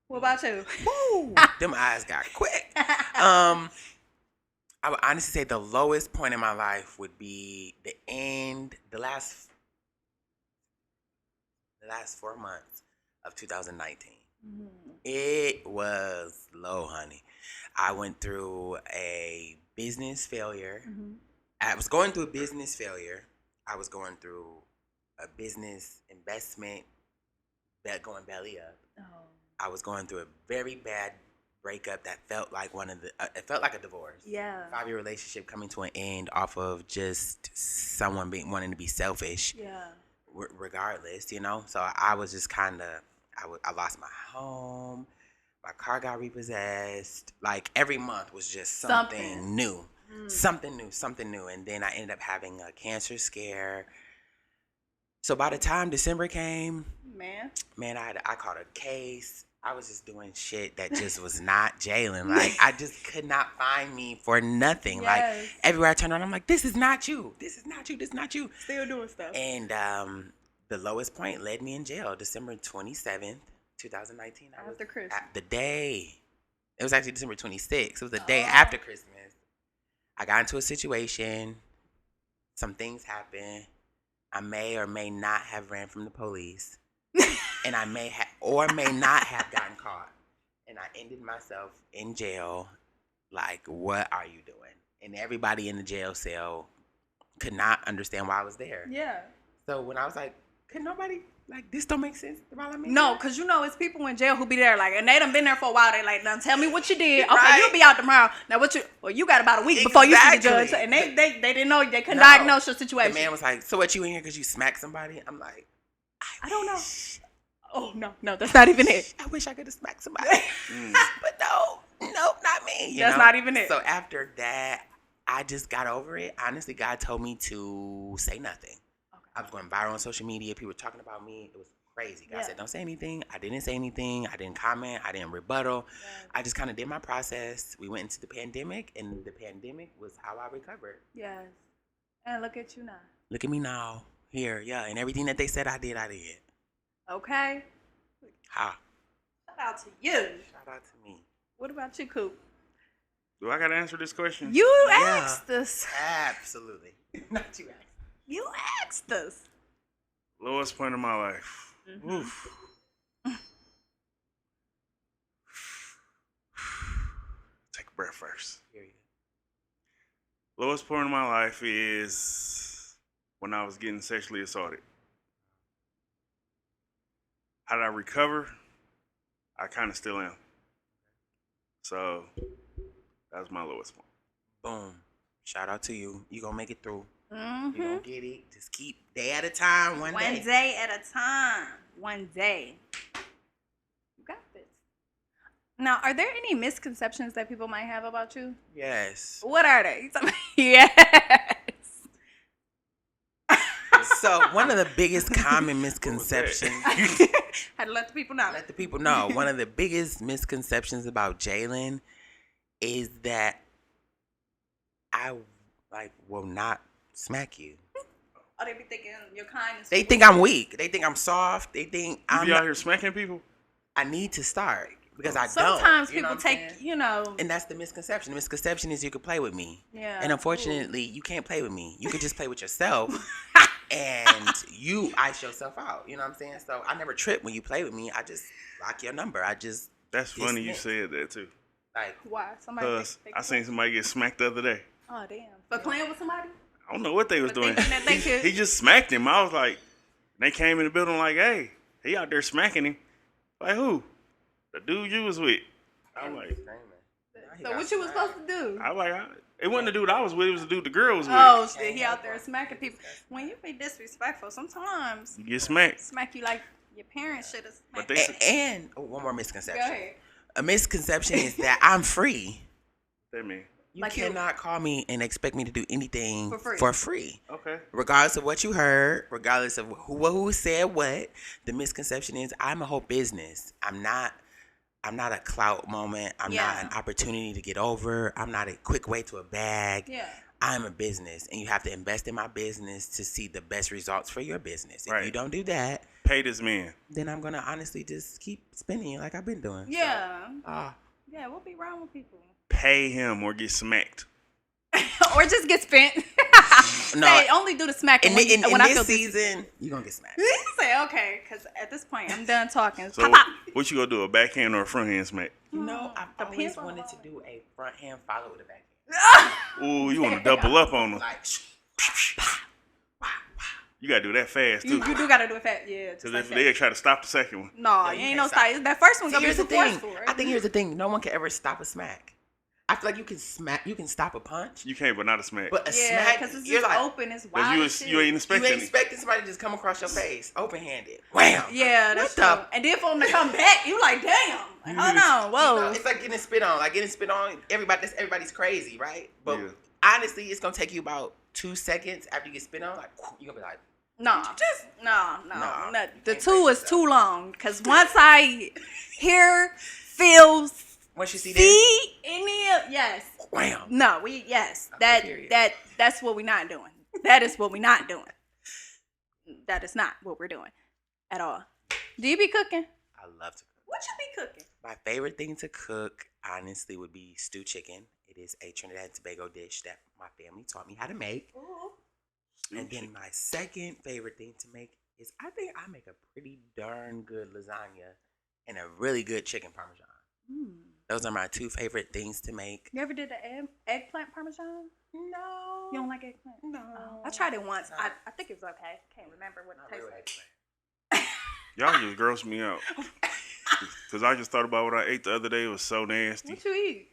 [SPEAKER 2] What about you?
[SPEAKER 1] Woo! Them eyes got quick. I would honestly say the lowest point in my life would be the last 4 months of 2019. It was low, honey. I went through a business failure. I was going through a business failure. I was going through a business investment that going belly up. I was going through a very bad breakup that felt like it felt like a divorce.
[SPEAKER 2] Yeah.
[SPEAKER 1] 5-year relationship coming to an end off of just someone wanting to be selfish.
[SPEAKER 2] Yeah.
[SPEAKER 1] Regardless, So I was just kind of, I lost my home. My car got repossessed. Like every month was just something new. Something new. And then I ended up having a cancer scare. So by the time December came, man, I caught a case. I was just doing shit that just was not Jalen. Like I just could not find me for nothing.
[SPEAKER 2] Yes.
[SPEAKER 1] Like everywhere I turned around, I'm like, this is not you. This is not you. This is not you.
[SPEAKER 2] Still doing stuff.
[SPEAKER 1] And the lowest point led me in jail, December 27th, 2019.
[SPEAKER 2] After Christmas.
[SPEAKER 1] The day. It was actually December 26th. It was the day after Christmas. I got into a situation. Some things happened. I may or may not have ran from the police, and I may or may not have gotten caught, and I ended myself in jail. Like, what are you doing? And everybody in the jail cell could not understand why I was there.
[SPEAKER 2] Yeah.
[SPEAKER 1] So when I was like, could nobody, like, this don't make sense while I'm in
[SPEAKER 2] No,
[SPEAKER 1] here?
[SPEAKER 2] because you know it's people in jail who be there like, and they done been there for a while. They like, now tell me what you did. Okay,
[SPEAKER 1] Right.
[SPEAKER 2] you'll be out tomorrow. Now what you? Well, you got about a week before you see the judge,
[SPEAKER 1] Exactly.
[SPEAKER 2] and they didn't know, they couldn't
[SPEAKER 1] No.
[SPEAKER 2] diagnose your situation.
[SPEAKER 1] The man was like, so what, you in here because you smacked somebody? I'm like,
[SPEAKER 2] I don't know. Oh no, that's not even it.
[SPEAKER 1] I wish I could have smacked somebody. But no, not me.
[SPEAKER 2] That's not even it.
[SPEAKER 1] So after that, I just got over it. Honestly, God told me to say nothing.
[SPEAKER 2] Okay.
[SPEAKER 1] I was going viral on social media. People were talking about me. It was crazy. God said, don't say anything. I didn't say anything. I didn't comment. I didn't rebuttal.
[SPEAKER 2] Yes.
[SPEAKER 1] I just kind of did my process. We went into the pandemic, and the pandemic was how I recovered.
[SPEAKER 2] Yes. And look at you now.
[SPEAKER 1] Look at me now. Here, yeah. And everything that they said I did.
[SPEAKER 2] Okay.
[SPEAKER 1] Ha.
[SPEAKER 2] Shout out to you.
[SPEAKER 1] Shout out to me.
[SPEAKER 2] What about you, Coop?
[SPEAKER 3] Do I gotta answer this question?
[SPEAKER 2] You
[SPEAKER 1] Yeah.
[SPEAKER 2] asked us.
[SPEAKER 1] Absolutely. Not you asked.
[SPEAKER 2] You asked us.
[SPEAKER 3] Lowest point of my life.
[SPEAKER 2] Mm-hmm.
[SPEAKER 3] Oof. Take a breath first.
[SPEAKER 1] Period.
[SPEAKER 3] Lowest point of my life is when I was getting sexually assaulted. How did I recover? I kind of still am. So that was my lowest point.
[SPEAKER 1] Boom. Shout out to you. You gonna make it through.
[SPEAKER 2] Mm-hmm.
[SPEAKER 1] You gonna get it. Just keep day at a time. One day.
[SPEAKER 2] At a time. One day. You got this. Now, are there any misconceptions that people might have about you?
[SPEAKER 1] Yes.
[SPEAKER 2] What are they? Yes.
[SPEAKER 1] So one of the biggest common misconceptions.
[SPEAKER 2] Had to let the people know.
[SPEAKER 1] Let the people know. One of the biggest misconceptions about Jalen is that I will not smack you.
[SPEAKER 2] Oh, they be thinking you're kind.
[SPEAKER 1] They think I'm weak. They think I'm soft. They think
[SPEAKER 3] You
[SPEAKER 1] I'm
[SPEAKER 3] be
[SPEAKER 1] not,
[SPEAKER 3] out here smacking people?
[SPEAKER 1] I need to start because I
[SPEAKER 2] Sometimes
[SPEAKER 1] don't. You know
[SPEAKER 2] people
[SPEAKER 1] what I'm
[SPEAKER 2] take,
[SPEAKER 1] saying? And that's the misconception. The misconception is you could play with me.
[SPEAKER 2] Yeah.
[SPEAKER 1] And unfortunately, you can't play with me. You could just play with yourself. And you ice yourself out. You know what I'm saying? So I never trip when you play with me. I just block your number.
[SPEAKER 3] That's funny you said that too.
[SPEAKER 1] Like,
[SPEAKER 2] Why? Somebody.
[SPEAKER 3] Because I seen somebody get smacked the other day.
[SPEAKER 2] Oh damn! For playing with somebody?
[SPEAKER 3] I don't know what they was
[SPEAKER 2] But
[SPEAKER 3] doing.
[SPEAKER 2] thinking that they could-
[SPEAKER 3] He just smacked him. I was like, they came in the building like, hey, he out there smacking him. Like who? The dude you was with. I'm like,
[SPEAKER 2] So what you was supposed to do?
[SPEAKER 3] it wasn't the dude I was with. It was the dude the girl was with.
[SPEAKER 2] Oh shit! He out there smacking people. When you be disrespectful, sometimes
[SPEAKER 3] You get smacked.
[SPEAKER 2] smack you like your parents should have
[SPEAKER 3] But
[SPEAKER 2] smacked.
[SPEAKER 3] they
[SPEAKER 1] And one more
[SPEAKER 2] Go
[SPEAKER 1] misconception.
[SPEAKER 2] ahead.
[SPEAKER 1] A misconception is that I'm free.
[SPEAKER 3] that mean.
[SPEAKER 1] You
[SPEAKER 2] Like you-
[SPEAKER 1] cannot call me and expect me to do anything
[SPEAKER 2] For free.
[SPEAKER 1] for free.
[SPEAKER 3] Okay.
[SPEAKER 1] Regardless of what you heard, regardless of who said what, the misconception is I'm a whole business. I'm not a clout moment. I'm not
[SPEAKER 2] Yeah.
[SPEAKER 1] an opportunity to get over. I'm not a quick way to a bag.
[SPEAKER 2] Yeah.
[SPEAKER 1] I'm a business, and you have to invest in my business to see the best results for your business. If
[SPEAKER 3] Right.
[SPEAKER 1] you don't do that,
[SPEAKER 3] Pay this man.
[SPEAKER 1] then I'm gonna honestly just keep spinning like I've been doing.
[SPEAKER 2] Yeah.
[SPEAKER 1] So,
[SPEAKER 2] Yeah. What be wrong with people?
[SPEAKER 3] Pay him or get smacked.
[SPEAKER 2] Or just get spent.
[SPEAKER 1] No.
[SPEAKER 2] Say only do the smacking
[SPEAKER 1] in
[SPEAKER 2] when I
[SPEAKER 1] this
[SPEAKER 2] feel
[SPEAKER 1] season, you're gonna get smacked.
[SPEAKER 2] Say okay, because at this point I'm done talking.
[SPEAKER 3] So
[SPEAKER 2] Pop, pop.
[SPEAKER 3] what you gonna do? A backhand or a front hand smack?
[SPEAKER 1] You know, I've always
[SPEAKER 2] Depends on
[SPEAKER 1] wanted
[SPEAKER 2] the
[SPEAKER 1] to do a front hand follow with a back
[SPEAKER 3] Ooh, you want to double up on
[SPEAKER 1] hand.
[SPEAKER 3] them?
[SPEAKER 1] Like,
[SPEAKER 3] You gotta do that fast too.
[SPEAKER 2] You do gotta do it fast, yeah. Just
[SPEAKER 3] Because
[SPEAKER 2] like
[SPEAKER 3] if
[SPEAKER 2] that.
[SPEAKER 3] they try to stop the second one,
[SPEAKER 2] No,
[SPEAKER 1] Yeah,
[SPEAKER 2] you
[SPEAKER 1] you
[SPEAKER 2] ain't no
[SPEAKER 1] can't stop.
[SPEAKER 2] style. That first one
[SPEAKER 1] See,
[SPEAKER 2] gonna be
[SPEAKER 1] here's the
[SPEAKER 2] too
[SPEAKER 1] thing.
[SPEAKER 2] forceful, right?
[SPEAKER 1] I think here's the thing. No one can ever stop a smack. I feel like you can smack. You can stop a punch,
[SPEAKER 3] you can't, but not a smack.
[SPEAKER 1] but a
[SPEAKER 2] Yeah,
[SPEAKER 1] smack,
[SPEAKER 2] because it's
[SPEAKER 1] you're
[SPEAKER 2] just
[SPEAKER 1] like,
[SPEAKER 2] open. It's
[SPEAKER 3] Because
[SPEAKER 2] wild.
[SPEAKER 3] you,
[SPEAKER 2] as shit.
[SPEAKER 3] you ain't
[SPEAKER 1] you
[SPEAKER 3] expecting
[SPEAKER 1] ain't
[SPEAKER 3] it.
[SPEAKER 1] expecting somebody to just come across your face, open handed. Wham!
[SPEAKER 2] Yeah, that's
[SPEAKER 1] What the-
[SPEAKER 2] true. And then for them to come back, you like, damn. Like, hold on,
[SPEAKER 1] You know,
[SPEAKER 2] whoa.
[SPEAKER 1] it's like getting spit on. Like getting spit on. Everybody's crazy, right? But
[SPEAKER 3] Yeah.
[SPEAKER 1] honestly, it's gonna take you about 2 seconds after you get spit on. Like you're gonna be like,
[SPEAKER 2] No, no.
[SPEAKER 1] Nah,
[SPEAKER 2] The
[SPEAKER 1] you can't
[SPEAKER 2] two
[SPEAKER 1] break
[SPEAKER 2] is
[SPEAKER 1] yourself.
[SPEAKER 2] too long. Because once I hear, feel,
[SPEAKER 1] once you see this,
[SPEAKER 2] see any of, yes.
[SPEAKER 1] wham!
[SPEAKER 2] No,
[SPEAKER 1] Okay, period.
[SPEAKER 2] that's what we're not doing. That is what we're not doing. That is not what we're doing at all. Do you be cooking?
[SPEAKER 1] I love to cook.
[SPEAKER 2] What you be cooking?
[SPEAKER 1] My favorite thing to cook, honestly, would be stew chicken. It is a Trinidad and Tobago dish that my family taught me how to make.
[SPEAKER 2] Ooh.
[SPEAKER 1] And then my second favorite thing to make is I think I make a pretty darn good lasagna and a really good chicken parmesan. Those are my two favorite things to make.
[SPEAKER 2] You ever did the eggplant parmesan?
[SPEAKER 1] No.
[SPEAKER 2] You don't like eggplant?
[SPEAKER 1] No.
[SPEAKER 2] I tried it once. I think it was okay. Can't remember what it
[SPEAKER 1] Not
[SPEAKER 2] tastes
[SPEAKER 1] really
[SPEAKER 2] like.
[SPEAKER 1] eggplant.
[SPEAKER 3] Y'all just gross me out. Because I just thought about what I ate the other day. It was so nasty.
[SPEAKER 2] What you eat?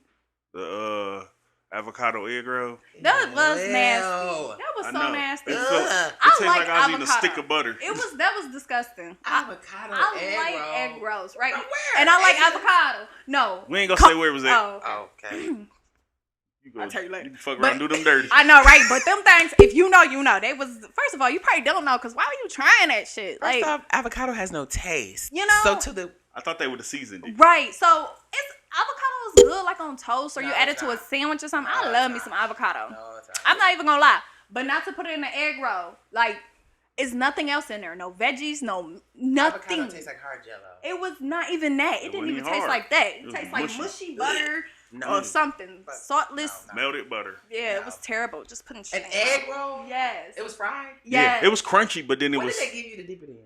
[SPEAKER 3] The avocado egg roll.
[SPEAKER 2] That was
[SPEAKER 1] Ew.
[SPEAKER 2] nasty. That was
[SPEAKER 3] I
[SPEAKER 2] so
[SPEAKER 3] know.
[SPEAKER 2] nasty.
[SPEAKER 3] It,
[SPEAKER 1] Ugh.
[SPEAKER 3] felt, it
[SPEAKER 2] I
[SPEAKER 3] tastes
[SPEAKER 2] like
[SPEAKER 3] like I was eating a
[SPEAKER 2] avocado.
[SPEAKER 3] stick of butter.
[SPEAKER 2] That was disgusting.
[SPEAKER 1] Avocado
[SPEAKER 2] I
[SPEAKER 1] egg
[SPEAKER 2] like
[SPEAKER 1] roll.
[SPEAKER 2] egg rolls, right?
[SPEAKER 1] But where?
[SPEAKER 2] And I like
[SPEAKER 1] Egg-
[SPEAKER 2] avocado. No.
[SPEAKER 3] We ain't gonna say where it was at.
[SPEAKER 2] Oh, okay.
[SPEAKER 1] Okay.
[SPEAKER 3] You go,
[SPEAKER 2] I'll tell you later.
[SPEAKER 3] You can fuck
[SPEAKER 2] But-
[SPEAKER 3] around and do them dirty.
[SPEAKER 2] I know, right? But them things, if you know, you know. They was, first of all, you probably don't know, because why were you trying that shit?
[SPEAKER 1] First
[SPEAKER 2] Like,
[SPEAKER 1] off, avocado has no taste.
[SPEAKER 2] You know?
[SPEAKER 1] So to the
[SPEAKER 3] I thought they would have seasoned it.
[SPEAKER 2] right. So, it's avocado is good, like on toast, or
[SPEAKER 1] No,
[SPEAKER 2] you add it
[SPEAKER 1] it's
[SPEAKER 2] to a
[SPEAKER 1] not.
[SPEAKER 2] sandwich or something.
[SPEAKER 1] No,
[SPEAKER 2] I
[SPEAKER 1] it's
[SPEAKER 2] love me
[SPEAKER 1] not.
[SPEAKER 2] some avocado.
[SPEAKER 1] no, it's not.
[SPEAKER 2] I'm not even gonna lie. But not to put it in an egg roll. Like, it's nothing else in there. No veggies, no nothing.
[SPEAKER 1] Avocado tastes like hard jello.
[SPEAKER 2] It was not even that. It
[SPEAKER 3] It
[SPEAKER 2] didn't
[SPEAKER 3] wasn't
[SPEAKER 2] even
[SPEAKER 3] even
[SPEAKER 2] taste
[SPEAKER 3] hard.
[SPEAKER 2] like that.
[SPEAKER 3] It
[SPEAKER 2] It
[SPEAKER 3] was
[SPEAKER 2] tastes like
[SPEAKER 3] mushy.
[SPEAKER 2] mushy butter
[SPEAKER 1] No.
[SPEAKER 2] or something.
[SPEAKER 1] But-
[SPEAKER 2] Saltless.
[SPEAKER 1] no.
[SPEAKER 3] Melted butter.
[SPEAKER 2] Yeah, it
[SPEAKER 1] No.
[SPEAKER 2] was terrible. Just putting shit
[SPEAKER 1] An
[SPEAKER 2] in
[SPEAKER 1] egg
[SPEAKER 2] it.
[SPEAKER 1] roll?
[SPEAKER 2] Yes.
[SPEAKER 1] It was fried?
[SPEAKER 2] Yes.
[SPEAKER 3] Yeah, it was crunchy, but then it
[SPEAKER 1] What
[SPEAKER 3] was.
[SPEAKER 1] did they give you to dip it in?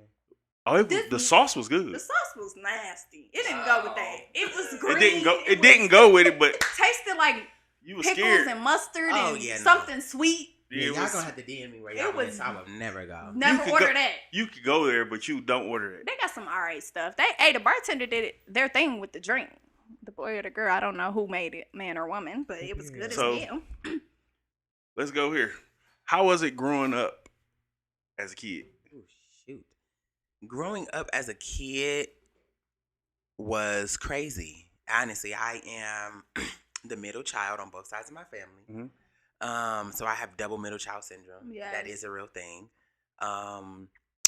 [SPEAKER 3] Oh, it was,
[SPEAKER 2] This-
[SPEAKER 3] the sauce was good.
[SPEAKER 2] The sauce was nasty. It didn't go with that. It was green.
[SPEAKER 3] It didn't go. It
[SPEAKER 2] was-
[SPEAKER 3] didn't go with it, but
[SPEAKER 2] It tasted like
[SPEAKER 3] you was
[SPEAKER 2] pickles
[SPEAKER 3] scared.
[SPEAKER 2] and mustard
[SPEAKER 1] Oh,
[SPEAKER 2] and
[SPEAKER 1] yeah, no.
[SPEAKER 2] something sweet.
[SPEAKER 1] Yeah,
[SPEAKER 3] it
[SPEAKER 1] y'all
[SPEAKER 3] was-
[SPEAKER 1] gonna have to DM me where
[SPEAKER 2] It
[SPEAKER 1] y'all went,
[SPEAKER 2] was-
[SPEAKER 1] so I would never go.
[SPEAKER 2] Never
[SPEAKER 3] could
[SPEAKER 2] order
[SPEAKER 3] go-
[SPEAKER 2] that.
[SPEAKER 3] You could go there, but you don't order it.
[SPEAKER 2] They got some alright stuff. The bartender did their thing with the drink. The boy or the girl, I don't know who made it, man or woman, but it was good
[SPEAKER 3] So-
[SPEAKER 2] as hell.
[SPEAKER 3] Let's go here. How was it growing up as a kid?
[SPEAKER 1] Ooh, shoot. Growing up as a kid was crazy. Honestly, I am the middle child on both sides of my family. So I have double middle child syndrome.
[SPEAKER 2] Yes.
[SPEAKER 1] That is a real thing.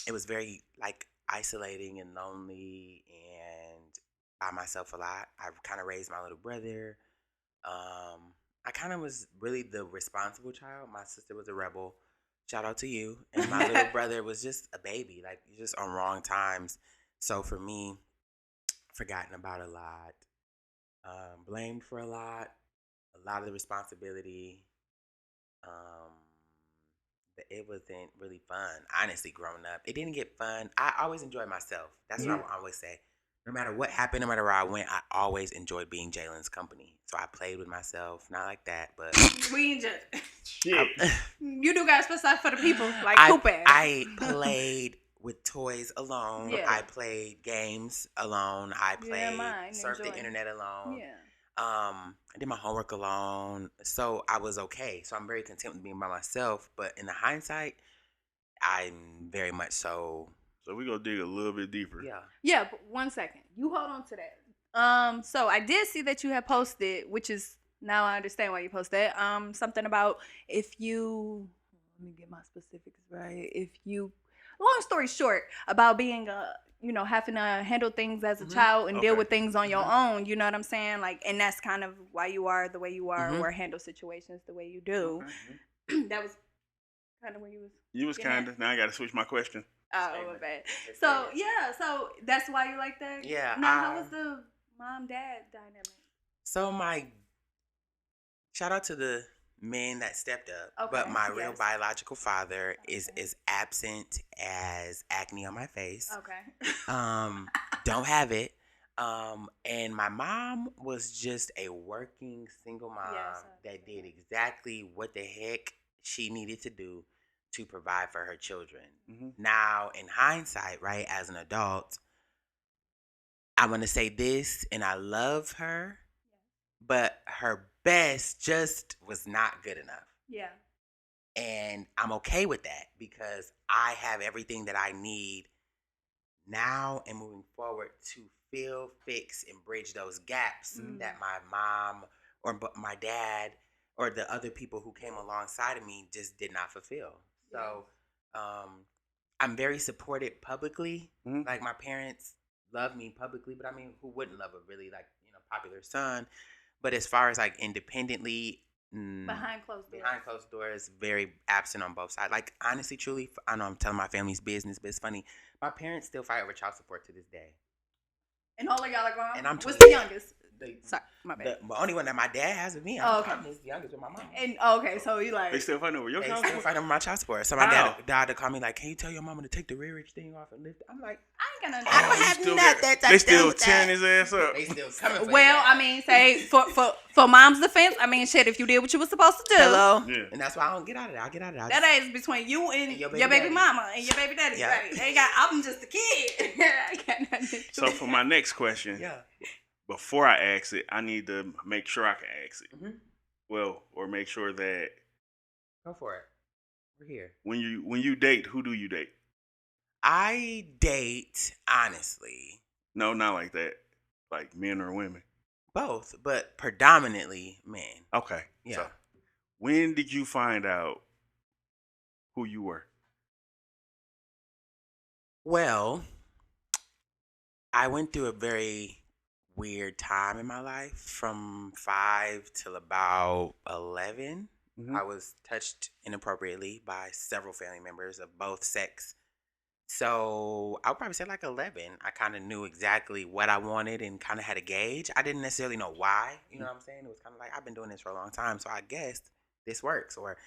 [SPEAKER 1] It was very like isolating and lonely and by myself a lot. I kind of raised my little brother. I kind of was really the responsible child. My sister was a rebel. Shout out to you. And my little brother was just a baby, like just on wrong times. So for me, forgotten about a lot, blamed for a lot of the responsibility. But it wasn't really fun, honestly, growing up. It didn't get fun. I always enjoyed myself. That's what I always say. No matter what happened, no matter where I went, I always enjoyed being Jalen's company. So I played with myself, not like that, but
[SPEAKER 2] We ain't just,
[SPEAKER 3] Shit.
[SPEAKER 2] you do got special for the people, like
[SPEAKER 1] I,
[SPEAKER 2] Cooper.
[SPEAKER 1] I played with toys alone.
[SPEAKER 2] Yeah.
[SPEAKER 1] I played games alone. I played
[SPEAKER 2] mine,
[SPEAKER 1] surfed the
[SPEAKER 2] enjoy.
[SPEAKER 1] internet alone.
[SPEAKER 2] Yeah.
[SPEAKER 1] I did my homework alone. So I was okay. So I'm very content with being by myself. But in the hindsight, I'm very much so,
[SPEAKER 3] So we gonna dig a little bit deeper.
[SPEAKER 1] yeah.
[SPEAKER 2] Yeah, but 1 second. You hold on to that. So I did see that you had posted, which is now I understand why you posted that. Something about if you let me get my specifics right. If you long story short, about being having to handle things as a child and deal
[SPEAKER 3] Okay.
[SPEAKER 2] with things on your own, you know what I'm saying? Like, and that's kind of why you are the way you are or handle situations the way you do.
[SPEAKER 3] Okay.
[SPEAKER 2] That was kind of where you was.
[SPEAKER 3] You was
[SPEAKER 2] Yeah.
[SPEAKER 3] kind of. Now I gotta switch my question.
[SPEAKER 2] Oh, my bad. So yeah, so that's why you like that.
[SPEAKER 1] Yeah,
[SPEAKER 2] Now, how was the mom-dad dynamic?
[SPEAKER 1] So shout out to the men that stepped up. But
[SPEAKER 2] Okay,
[SPEAKER 1] my real
[SPEAKER 2] yes.
[SPEAKER 1] biological father is absent as acne on my face.
[SPEAKER 2] Okay.
[SPEAKER 1] Don't have it. And my mom was just a working single mom
[SPEAKER 2] Yes,
[SPEAKER 1] that did exactly what the heck she needed to do to provide for her children. Now, in hindsight, right, as an adult, I want to say this, and I love her, but her best just was not good enough.
[SPEAKER 2] Yeah.
[SPEAKER 1] And I'm okay with that because I have everything that I need now and moving forward to fill, fix, and bridge those gaps that my mom or my dad or the other people who came alongside of me just did not fulfill. So I'm very supported publicly. Like my parents love me publicly, but I mean, who wouldn't love a really popular son? But as far as like independently,
[SPEAKER 2] Behind closed doors.
[SPEAKER 1] very absent on both sides. Like honestly, truly, I know I'm telling my family's business, but it's funny. My parents still fight over child support to this day.
[SPEAKER 2] And all of y'all are grown.
[SPEAKER 1] And I'm
[SPEAKER 2] What's
[SPEAKER 1] 20.
[SPEAKER 2] the youngest? Sorry, my bad.
[SPEAKER 1] The only one that my dad has with me. I'm his youngest with my mom.
[SPEAKER 2] And okay, so you like
[SPEAKER 3] They still fighting over your
[SPEAKER 1] They
[SPEAKER 3] child
[SPEAKER 1] still
[SPEAKER 3] support?
[SPEAKER 1] fighting over my child support. So my
[SPEAKER 3] How?
[SPEAKER 1] dad to call me like, can you tell your mama to take the rearage thing off and lift it? I'm like,
[SPEAKER 2] I ain't gonna.
[SPEAKER 1] I don't
[SPEAKER 3] you
[SPEAKER 1] have
[SPEAKER 3] still
[SPEAKER 1] nothing
[SPEAKER 3] got-
[SPEAKER 1] to
[SPEAKER 3] They
[SPEAKER 1] do
[SPEAKER 3] still
[SPEAKER 1] with
[SPEAKER 3] tearing
[SPEAKER 1] that.
[SPEAKER 3] his ass up.
[SPEAKER 1] They still coming for
[SPEAKER 2] Well,
[SPEAKER 1] his
[SPEAKER 2] I
[SPEAKER 1] ass.
[SPEAKER 2] mean, say for mom's defense, I mean, shit. If you did what you was supposed to do,
[SPEAKER 1] Hello?
[SPEAKER 3] Yeah.
[SPEAKER 1] And that's why I don't get out of there. I get out of there.
[SPEAKER 2] that is between you and
[SPEAKER 1] your
[SPEAKER 2] your
[SPEAKER 1] baby
[SPEAKER 2] baby
[SPEAKER 1] daddy.
[SPEAKER 2] mama and your baby daddy.
[SPEAKER 1] Yeah.
[SPEAKER 2] Right? They got. I'm just a kid. I got nothing to do
[SPEAKER 3] So
[SPEAKER 2] with
[SPEAKER 3] for
[SPEAKER 2] that.
[SPEAKER 3] my next question,
[SPEAKER 1] Yeah.
[SPEAKER 3] before I ask it, I need to make sure I can ask it.
[SPEAKER 1] Mhm.
[SPEAKER 3] Well, or make sure that
[SPEAKER 1] Go for it. We're here.
[SPEAKER 3] when you date, who do you date?
[SPEAKER 1] I date, honestly,
[SPEAKER 3] No, not like that. Like men or women.
[SPEAKER 1] both, but predominantly men.
[SPEAKER 3] Okay.
[SPEAKER 1] Yeah.
[SPEAKER 3] So when did you find out who you were?
[SPEAKER 1] Well, I went through a very weird time in my life from 5 till about 11.
[SPEAKER 3] Mhm.
[SPEAKER 1] I was touched inappropriately by several family members of both sex. So I would probably say like 11. I kind of knew exactly what I wanted and kind of had a gauge. I didn't necessarily know why. You know what I'm saying? It was kind of like, I've been doing this for a long time, so I guess this works. Or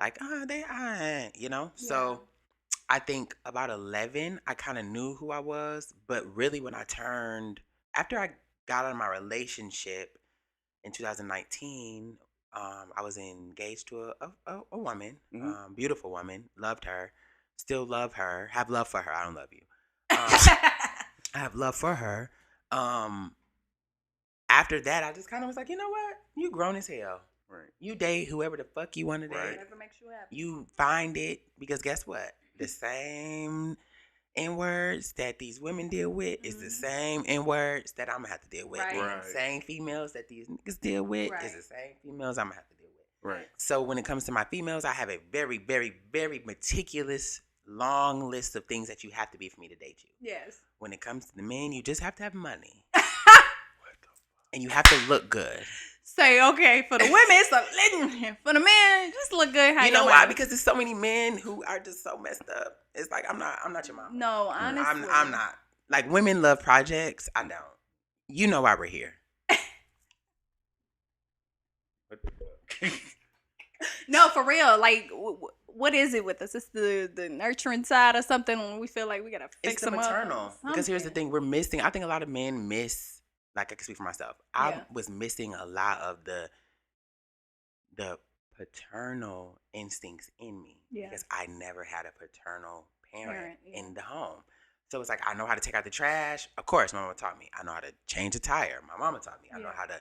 [SPEAKER 1] like, you know? So I think about 11, I kind of knew who I was. But really when after I got out of my relationship in 2019, I was engaged to a woman, beautiful woman, loved her, still love her, have love for her. I don't love you. I have love for her. After that, I just kind of was like, you know what? You grown as hell.
[SPEAKER 3] Right.
[SPEAKER 1] You date whoever the fuck you want to date.
[SPEAKER 3] Right.
[SPEAKER 2] Whatever makes you happy.
[SPEAKER 1] You find it, because guess what? The same N-words that these women deal with is the same N-words that I'm going to have to deal with.
[SPEAKER 2] Right.
[SPEAKER 1] And
[SPEAKER 3] Right.
[SPEAKER 1] the same females that these niggas deal with
[SPEAKER 2] Right.
[SPEAKER 1] is the same females I'm going to have to deal with.
[SPEAKER 3] Right.
[SPEAKER 1] So when it comes to my females, I have a very, very, very meticulous, long list of things that you have to be for me to date you.
[SPEAKER 2] Yes.
[SPEAKER 1] When it comes to the men, you just have to have money.
[SPEAKER 3] What the
[SPEAKER 1] And you have to look good.
[SPEAKER 2] Say okay for the women, it's a for the men, just look good. How
[SPEAKER 1] You know
[SPEAKER 2] your
[SPEAKER 1] why?
[SPEAKER 2] mama-
[SPEAKER 1] Because there's so many men who are just so messed up. It's like, I'm not your mom.
[SPEAKER 2] No, honestly,
[SPEAKER 1] I'm not. Like, women love projects. I don't. You know why we're here.
[SPEAKER 3] fuck?
[SPEAKER 2] No, for real. Like, what is it with us? It's the nurturing side or something when we feel like we gotta fix
[SPEAKER 1] It's the
[SPEAKER 2] them up.
[SPEAKER 1] maternal. Because here's the thing, we're missing. I think a lot of men miss. Like, I can speak for myself. I
[SPEAKER 2] Yeah.
[SPEAKER 1] was missing a lot of the paternal instincts in me.
[SPEAKER 2] Yeah.
[SPEAKER 1] Because I never had a paternal parent
[SPEAKER 2] Yeah.
[SPEAKER 1] in the home. So it's like, I know how to take out the trash. Of course, my mama taught me. I know how to change a tire. My mama taught me. I know
[SPEAKER 2] Yeah.
[SPEAKER 1] how to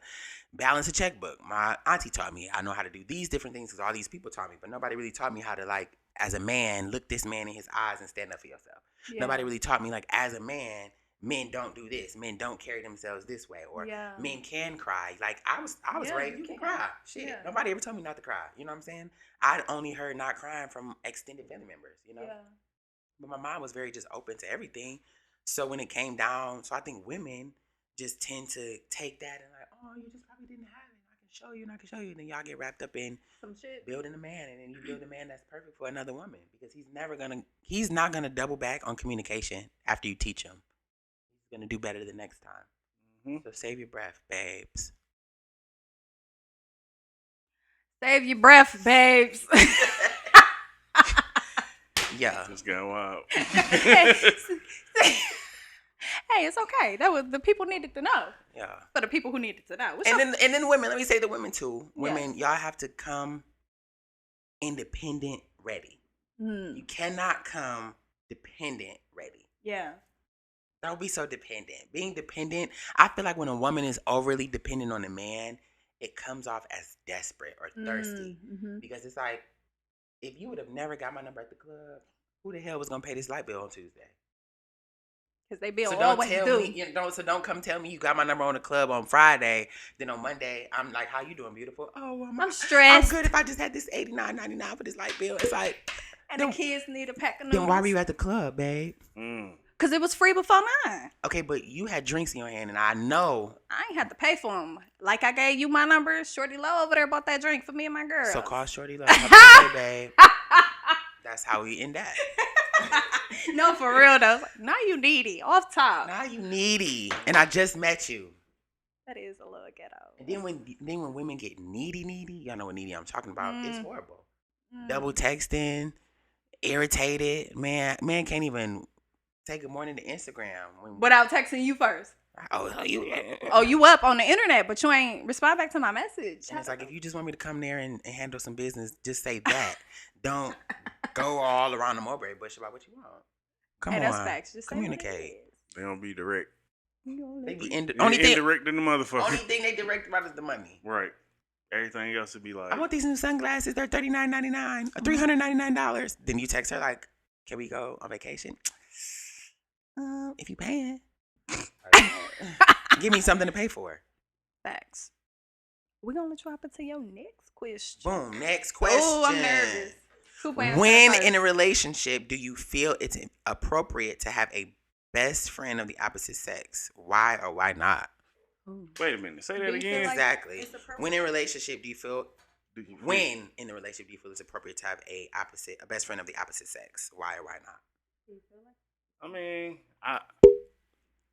[SPEAKER 1] balance a checkbook. My auntie taught me. I know how to do these different things because all these people taught me. But nobody really taught me how to, like, as a man, look this man in his eyes and stand up for yourself.
[SPEAKER 2] Yeah.
[SPEAKER 1] Nobody really taught me, like, as a man, men don't do this. Men don't carry themselves this way. Or
[SPEAKER 2] Yeah.
[SPEAKER 1] men can cry. Like, I was
[SPEAKER 2] Yeah,
[SPEAKER 1] raised,
[SPEAKER 2] you
[SPEAKER 1] you can
[SPEAKER 2] can.
[SPEAKER 1] cry. Shit.
[SPEAKER 2] Yeah.
[SPEAKER 1] Nobody ever told me not to cry. You know what I'm saying? I only heard not crying from extended family members, you know?
[SPEAKER 2] Yeah.
[SPEAKER 1] But my mom was very just open to everything. So when it came down, so I think women just tend to take that and like, oh, you just probably didn't have it. I can show you and I can show you. And then y'all get wrapped up in
[SPEAKER 2] Some shit.
[SPEAKER 1] building a man, and then you build a man that's perfect for another woman because he's not gonna double back on communication after you teach him. He's gonna do better the next time.
[SPEAKER 3] Mhm.
[SPEAKER 1] So save your breath, babes.
[SPEAKER 2] Save your breath, babes.
[SPEAKER 1] Yeah.
[SPEAKER 3] It's going wild.
[SPEAKER 2] Hey, it's okay. That was the people needed to know.
[SPEAKER 1] Yeah.
[SPEAKER 2] For the people who needed to know. What's
[SPEAKER 1] And
[SPEAKER 2] your-
[SPEAKER 1] then women, let me say the women too.
[SPEAKER 2] Yeah.
[SPEAKER 1] Women, y'all have to come independent ready. You cannot come dependent ready.
[SPEAKER 2] Yeah.
[SPEAKER 1] Don't be so dependent. Being dependent, I feel like when a woman is overly dependent on a man, it comes off as desperate or thirsty.
[SPEAKER 2] Mm-hmm.
[SPEAKER 1] Because it's like, if you would have never got my number at the club, who the hell was gonna pay this light bill on Tuesday?
[SPEAKER 2] Because they be
[SPEAKER 1] So don't
[SPEAKER 2] always
[SPEAKER 1] tell
[SPEAKER 2] do.
[SPEAKER 1] me, so don't come tell me you got my number on the club on Friday. Then on Monday, I'm like, "How you doing, beautiful?" Oh,
[SPEAKER 2] I'm
[SPEAKER 1] I'm
[SPEAKER 2] stressed.
[SPEAKER 1] good if I just had this $89.99 for this light bill. It's like,
[SPEAKER 2] And
[SPEAKER 1] then-
[SPEAKER 2] the kids need a pack of
[SPEAKER 1] then why were
[SPEAKER 2] noodles.
[SPEAKER 1] you at the club, babe?
[SPEAKER 2] Because it was free before 9.
[SPEAKER 1] Okay, but you had drinks in your hand, and I know.
[SPEAKER 2] I ain't had to pay for them. Like I gave you my number. Shorty Low over there bought that drink for me and my girl.
[SPEAKER 1] So call Shorty Love. Happy birthday, babe. That's how we end that.
[SPEAKER 2] No, for real though. Now you needy. Off top.
[SPEAKER 1] Now you needy, and I just met you.
[SPEAKER 2] That is a little ghetto.
[SPEAKER 1] And then when women get needy, y'all know what needy I'm talking about. It's horrible.
[SPEAKER 2] Mm.
[SPEAKER 1] Double texting, irritated. Man can't even take a morning to Instagram
[SPEAKER 2] Without texting you first. You up on the internet, but you ain't respond back to my message.
[SPEAKER 1] And it's like, if you just want me to come there and handle some business, just say that. Don't go all around the mulberry bush about what you want. Come on,
[SPEAKER 2] that's facts. Just
[SPEAKER 1] communicate.
[SPEAKER 3] They don't be direct.
[SPEAKER 1] They be
[SPEAKER 3] Only indirect in the motherfucker.
[SPEAKER 1] Only thing they direct about is the money.
[SPEAKER 3] Right. Everything else would be like,
[SPEAKER 1] I want these new sunglasses. They're $39.99 or $399. Then you text her like, can we go on vacation? If you paying. Give me something to pay for.
[SPEAKER 2] Facts. We're going to let you hop into your next question.
[SPEAKER 1] Boom. Next question.
[SPEAKER 2] Oh, I'm nervous.
[SPEAKER 1] When in a relationship do you feel it's appropriate to have a best friend of the opposite sex? Why or why not?
[SPEAKER 3] Wait a minute. Say that again.
[SPEAKER 2] Like
[SPEAKER 1] exactly. When in a relationship do you feel it's appropriate to have a best friend of the opposite sex? Why or why not?
[SPEAKER 3] I mean,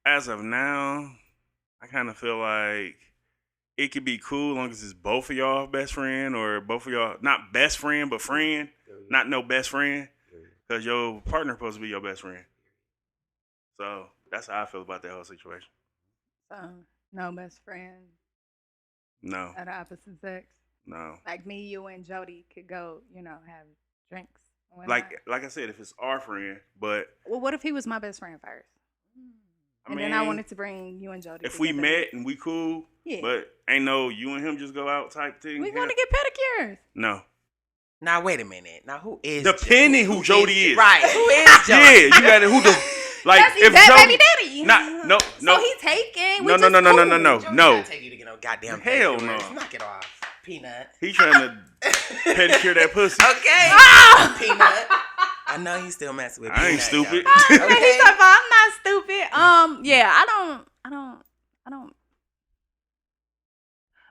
[SPEAKER 3] as of now, I kind of feel like it could be cool as long as it's both of y'all best friend, or both of y'all not best friend but friend, not no best friend, because your partner supposed to be your best friend. So that's how I feel about that whole situation.
[SPEAKER 2] No best friend.
[SPEAKER 3] No.
[SPEAKER 2] At the opposite sex.
[SPEAKER 3] No.
[SPEAKER 2] Like me, you, and Jody could go, have drinks.
[SPEAKER 3] Like I said, if it's our friend, but
[SPEAKER 2] well, what if he was my best friend first? Then I wanted to bring you and Jody.
[SPEAKER 3] If we met and we cool, but ain't no you and him just go out type thing.
[SPEAKER 2] We want to get pedicures.
[SPEAKER 3] No.
[SPEAKER 1] Now wait a minute. Now who is
[SPEAKER 3] depending who Jody is?
[SPEAKER 1] Right. Who is Jody?
[SPEAKER 3] Yeah, you got it. Who the like if Jody?
[SPEAKER 2] Baby daddy.
[SPEAKER 3] No.
[SPEAKER 2] So he's taking.
[SPEAKER 3] No.
[SPEAKER 1] Jody take you to get no goddamn
[SPEAKER 3] hell
[SPEAKER 1] pedicures.
[SPEAKER 3] no.
[SPEAKER 1] Knock it off, Peanut.
[SPEAKER 3] He trying to pedicure that pussy.
[SPEAKER 1] Okay. Peanut. I know you still messing with Peanut.
[SPEAKER 3] I ain't stupid.
[SPEAKER 2] Okay. I'm not stupid. Yeah, I don't.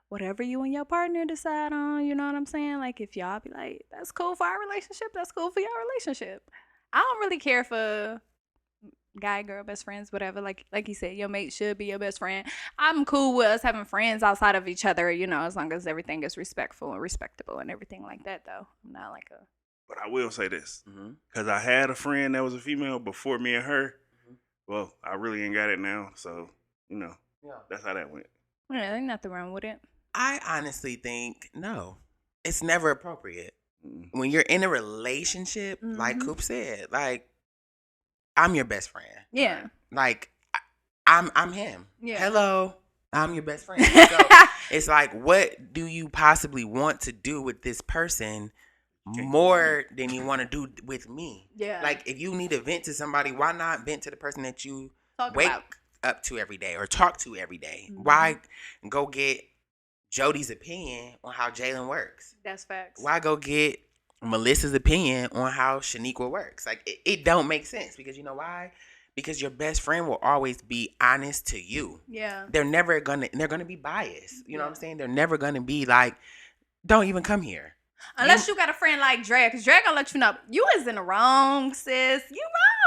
[SPEAKER 2] Whatever you and your partner decide on, you know what I'm saying? Like, if y'all be like, that's cool for our relationship, that's cool for your relationship. I don't really care for guy, girl, best friends, whatever. Like you said, your mate should be your best friend. I'm cool with us having friends outside of each other, as long as everything is respectful and respectable and everything like that, though. I'm not like a...
[SPEAKER 3] But I will say this, because I had a friend that was a female before me and her. Well, I really ain't got it now, so, that's how that went.
[SPEAKER 2] Yeah, ain't nothing wrong with it.
[SPEAKER 1] I honestly think, no, it's never appropriate. When you're in a relationship, like Coop said, like, I'm your best friend.
[SPEAKER 2] Yeah.
[SPEAKER 1] Like, I'm him.
[SPEAKER 2] Yeah.
[SPEAKER 1] Hello, I'm your best friend. So it's like, what do you possibly want to do with this person more than you want to do with me?
[SPEAKER 2] Yeah.
[SPEAKER 1] Like, if you need to vent to somebody, why not vent to the person that you
[SPEAKER 2] wake
[SPEAKER 1] up to every day or talk to every day? Why go get Jody's opinion on how Jalen works?
[SPEAKER 2] That's facts.
[SPEAKER 1] Why go get Melissa's opinion on how Shaniqua works? Like, it don't make sense, because you know why? Because your best friend will always be honest to you.
[SPEAKER 2] Yeah.
[SPEAKER 1] They're gonna be biased. You know what I'm saying? They're never gonna be like, don't even come here.
[SPEAKER 2] Unless you got a friend like Dre, because Dre gonna let you know you is in the wrong, sis. You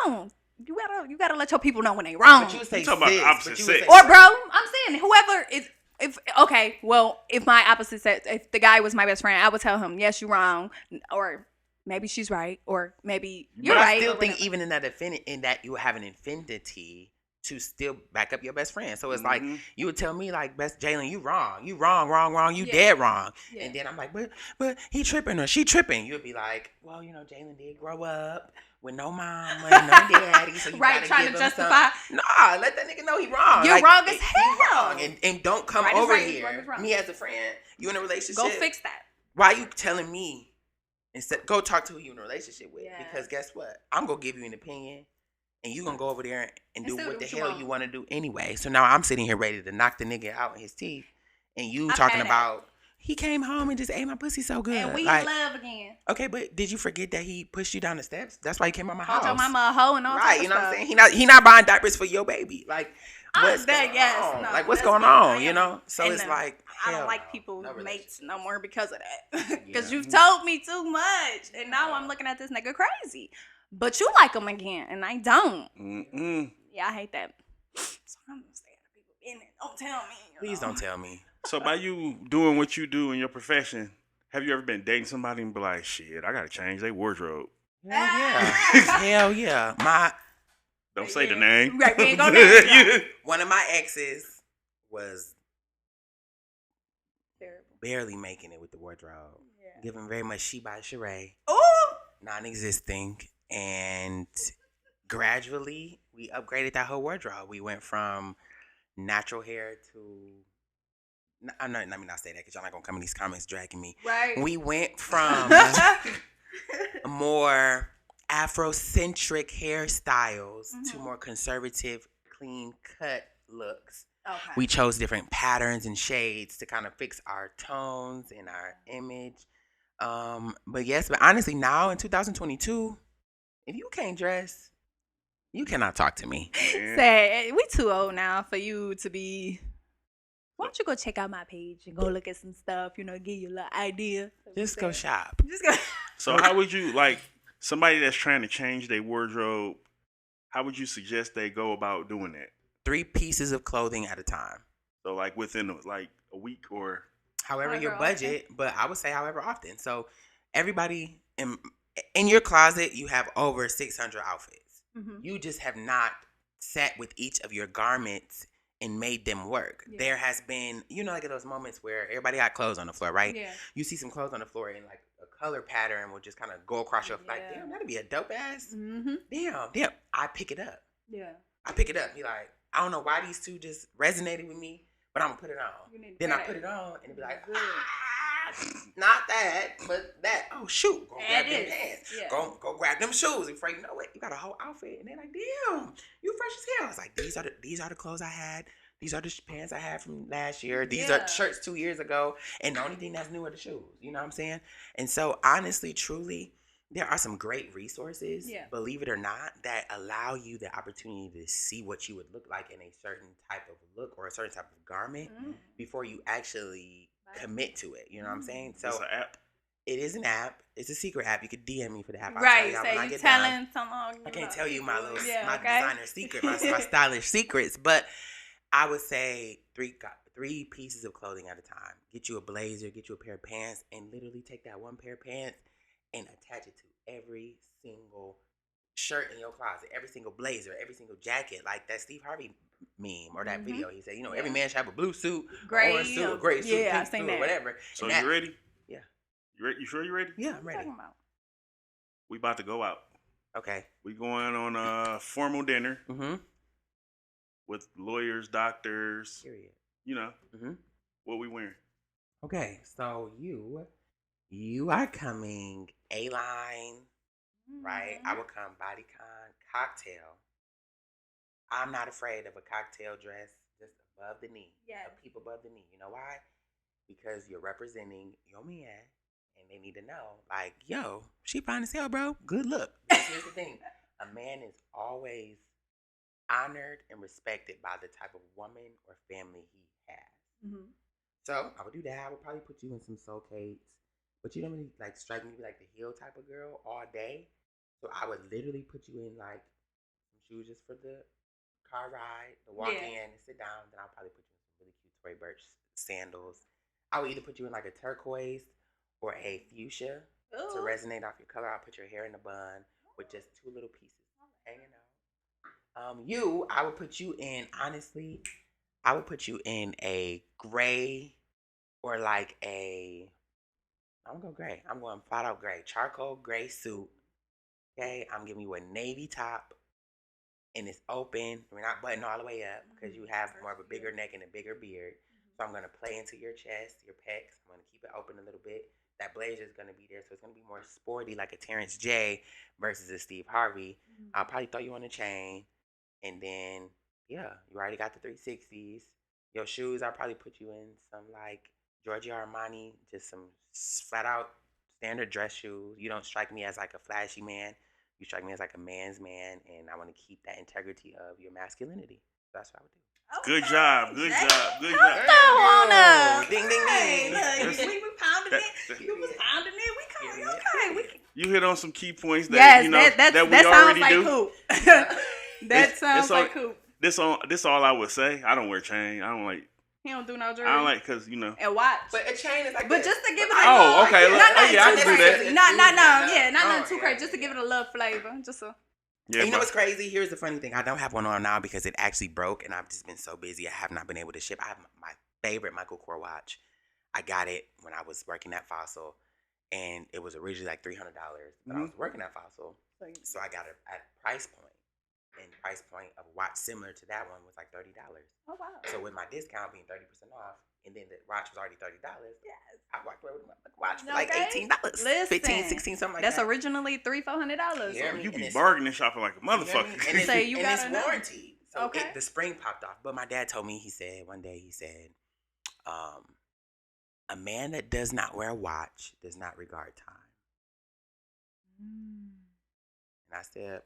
[SPEAKER 2] wrong. You gotta let your people know when they wrong.
[SPEAKER 1] But you say
[SPEAKER 3] talking about opposite sex.
[SPEAKER 2] Or bro, I'm saying whoever is. If my opposite sex, if the guy was my best friend, I would tell him, yes, you're wrong, or maybe she's right, or maybe you're right.
[SPEAKER 1] I still think even in that you have an affinity to still back up your best friend. So it's like, you would tell me like, best Jalen, you wrong, you dead wrong. Yeah. And then I'm like, but he tripping or she tripping. You'd be like, well, Jalen did grow up with no mama and no daddy. So you
[SPEAKER 2] right, trying to justify.
[SPEAKER 1] Nah, let that nigga know he wrong.
[SPEAKER 2] You're wrong as hell.
[SPEAKER 1] Wrong. And don't come over here. Me as a friend, you in a relationship.
[SPEAKER 2] Go fix that.
[SPEAKER 1] Why are you telling me? Instead, go talk to who you in a relationship with.
[SPEAKER 2] Yeah.
[SPEAKER 1] Because guess what? I'm going to give you an opinion. And you going to go over there and do what the hell you want to do anyway. So now I'm sitting here ready to knock the nigga out in his teeth. And you talking about, he came home and just ate my pussy so good.
[SPEAKER 2] And we in love again.
[SPEAKER 1] Okay, but did you forget that he pushed you down the steps? That's why he came out my house.
[SPEAKER 2] Called your mama a hoe and all that.
[SPEAKER 1] Right, you know what I'm saying? He not buying diapers for your baby. Like, what's going on?
[SPEAKER 2] No,
[SPEAKER 1] like, what's going on, So
[SPEAKER 2] and
[SPEAKER 1] it's like,
[SPEAKER 2] I don't like people mates no more because of that. Because
[SPEAKER 1] Yeah.
[SPEAKER 2] you've told me too much. And now I'm looking at this nigga crazy. But you like him again, and I don't.
[SPEAKER 3] Mm-mm.
[SPEAKER 2] Yeah, I hate that. So I'm gonna stay out of people's business. Don't tell me.
[SPEAKER 1] Please don't tell me.
[SPEAKER 3] So by you doing what you do in your profession, have you ever been dating somebody and be like, shit, I gotta change their wardrobe?
[SPEAKER 1] Hell yeah. Hell yeah.
[SPEAKER 3] Don't say the name.
[SPEAKER 2] Right, we ain't gonna name
[SPEAKER 1] One of my exes was
[SPEAKER 2] Terrible.
[SPEAKER 1] barely making it with the wardrobe.
[SPEAKER 2] Yeah.
[SPEAKER 1] Given very much she by Sheree.
[SPEAKER 2] Ooh.
[SPEAKER 1] Non-existing. And gradually, we upgraded that whole wardrobe. We went from natural hair to... I'm not, let me not say that because y'all not going to come in these comments dragging me.
[SPEAKER 2] Right.
[SPEAKER 1] We went from more Afrocentric hairstyles to more conservative, clean-cut looks.
[SPEAKER 2] Okay.
[SPEAKER 1] We chose different patterns and shades to kind of fix our tones and our image. But honestly, now in 2022, if you can't dress, you cannot talk to me.
[SPEAKER 2] Say, we too old now for you to be... Why don't you go check out my page and go look at some stuff, give you a little idea.
[SPEAKER 1] Just go shop.
[SPEAKER 2] Just go.
[SPEAKER 3] So how would you, like, somebody that's trying to change their wardrobe, how would you suggest they go about doing that?
[SPEAKER 1] 3 pieces of clothing at a time.
[SPEAKER 3] So, like, within, like, a week or...
[SPEAKER 1] However your budget, but I would say however often. So everybody in your closet, you have over 600 outfits. Mm-hmm. You just have not sat with each of your garments and made them work. Yeah. There has been, like those moments where everybody got clothes on the floor, right? Yeah. You see some clothes on the floor and like a color pattern will just kind of go across your, like, damn, that'd be a dope ass. Mm-hmm. Damn. I pick it up. Yeah. I pick it up. Be like, I don't know why these two just resonated with me, but I'm gonna put it on. Then I put it on and it'd be like, not that, but that. Oh shoot, go grab them pants. Yeah. Go grab them shoes. Before you know it, you got a whole outfit, and they're like, damn, you fresh as hell. I was like, these are the clothes I had. These are the pants I had from last year. These are shirts 2 years ago, and the only thing that's new are the shoes. You know what I'm saying? And so, honestly, truly, there are some great resources, believe it or not, that allow you the opportunity to see what you would look like in a certain type of look or a certain type of garment before you actually commit to it. You know what I'm saying? So,
[SPEAKER 3] it's an app.
[SPEAKER 1] It is an app. It's a secret app. You could DM me for the app.
[SPEAKER 2] Right. So you telling someone.
[SPEAKER 1] I can't tell you my little designer secret, my stylish secrets, but I would say three pieces of clothing at a time. Get you a blazer, get you a pair of pants, and literally take that one pair of pants and attach it to every single shirt in your closet, every single blazer, every single jacket, like that Steve Harvey meme or that video. He said, every man should have a blue suit, orange suit, a gray suit, pink suit, or whatever.
[SPEAKER 3] So you ready?
[SPEAKER 1] Yeah.
[SPEAKER 3] You sure you ready?
[SPEAKER 1] Yeah, I'm ready.
[SPEAKER 3] We about to go out.
[SPEAKER 1] Okay.
[SPEAKER 3] We going on a formal dinner with lawyers, doctors.
[SPEAKER 1] Period.
[SPEAKER 3] What we wearing.
[SPEAKER 1] Okay, so you are coming A-line, right? I would come bodycon, cocktail. I'm not afraid of a cocktail dress just above the knee. Yeah. A peep above the knee. You know why? Because you're representing your man, and they need to know, like, yo, she fine as hell, bro. Good look. Because here's the thing. A man is always honored and respected by the type of woman or family he has. Mm-hmm. So I would do that. I would probably put you in some soul cates. But you don't really like strike me like the heel type of girl all day. So I would literally put you in like some shoes just for the car ride, the walk in and sit down. Then I'll probably put you in some really cute Tory Burch sandals. I would either put you in like a turquoise or a fuchsia to resonate off your color. I'll put your hair in a bun with just 2 little pieces hanging out. I would put you in, honestly, I would put you in a gray or like I'm going gray. I'm going flat out gray. Charcoal gray suit. Okay, I'm giving you a navy top, and it's open. We're not buttoned all the way up because you have more of a bigger neck and a bigger beard. So I'm going to play into your chest, your pecs. I'm going to keep it open a little bit. That blazer is going to be there, so it's going to be more sporty, like a Terrence J versus a Steve Harvey. I'll probably throw you on a chain, and then, you already got the 360s. Your shoes, I'll probably put you in some, like, Giorgio Armani, just some flat-out standard dress shoes. You don't strike me as, like, a flashy man. You strike me as, like, a man's man, and I want to keep that integrity of your masculinity. So that's what I would do.
[SPEAKER 3] Good job. Good job.
[SPEAKER 1] Ding, ding, ding.
[SPEAKER 2] We were pounding it. You was pounding it. We coming okay.
[SPEAKER 3] You hit on some key points that that we already do.
[SPEAKER 2] That sounds like hoop.
[SPEAKER 3] this all I would say. I don't wear chain. I don't like.
[SPEAKER 2] He don't do no jewelry.
[SPEAKER 3] I don't like because you know.
[SPEAKER 2] And watch.
[SPEAKER 1] But a chain is like.
[SPEAKER 2] But
[SPEAKER 1] this.
[SPEAKER 2] just to give it
[SPEAKER 3] Oh, okay.
[SPEAKER 2] Not
[SPEAKER 3] I can
[SPEAKER 2] too
[SPEAKER 3] do that.
[SPEAKER 2] crazy. Not nothing too
[SPEAKER 1] yeah,
[SPEAKER 2] crazy. Just to give it a little flavor. Just a.
[SPEAKER 3] Yeah,
[SPEAKER 1] You know what's crazy? Here's the funny thing. I don't have one on now because it actually broke, and I've just been so busy. I have not been able to ship. I have my favorite Michael Kors watch. I got it when I was working at Fossil, and it was originally like $300. But I was working at Fossil, so I got it at price point. And the price point of a watch similar to that one was like $30.
[SPEAKER 2] Oh wow!
[SPEAKER 1] So with my discount being 30% off, and then the watch was already $30,
[SPEAKER 2] Yes.
[SPEAKER 1] I walked away with my watch for like $18,
[SPEAKER 2] Listen,
[SPEAKER 1] 15, 16, something like
[SPEAKER 2] that's
[SPEAKER 1] that.
[SPEAKER 2] originally $400.
[SPEAKER 1] Yeah.
[SPEAKER 3] You
[SPEAKER 1] And
[SPEAKER 3] be
[SPEAKER 1] it's-
[SPEAKER 3] bargaining shopping like a
[SPEAKER 1] You know what I
[SPEAKER 3] motherfucker.
[SPEAKER 1] mean? And it's,
[SPEAKER 2] So you
[SPEAKER 1] and it's
[SPEAKER 2] gotta know.
[SPEAKER 1] warranty. So
[SPEAKER 2] Okay.
[SPEAKER 1] the spring popped off. But my dad told me, he said, one day, he said, a man that does not wear a watch does not regard time. And I said,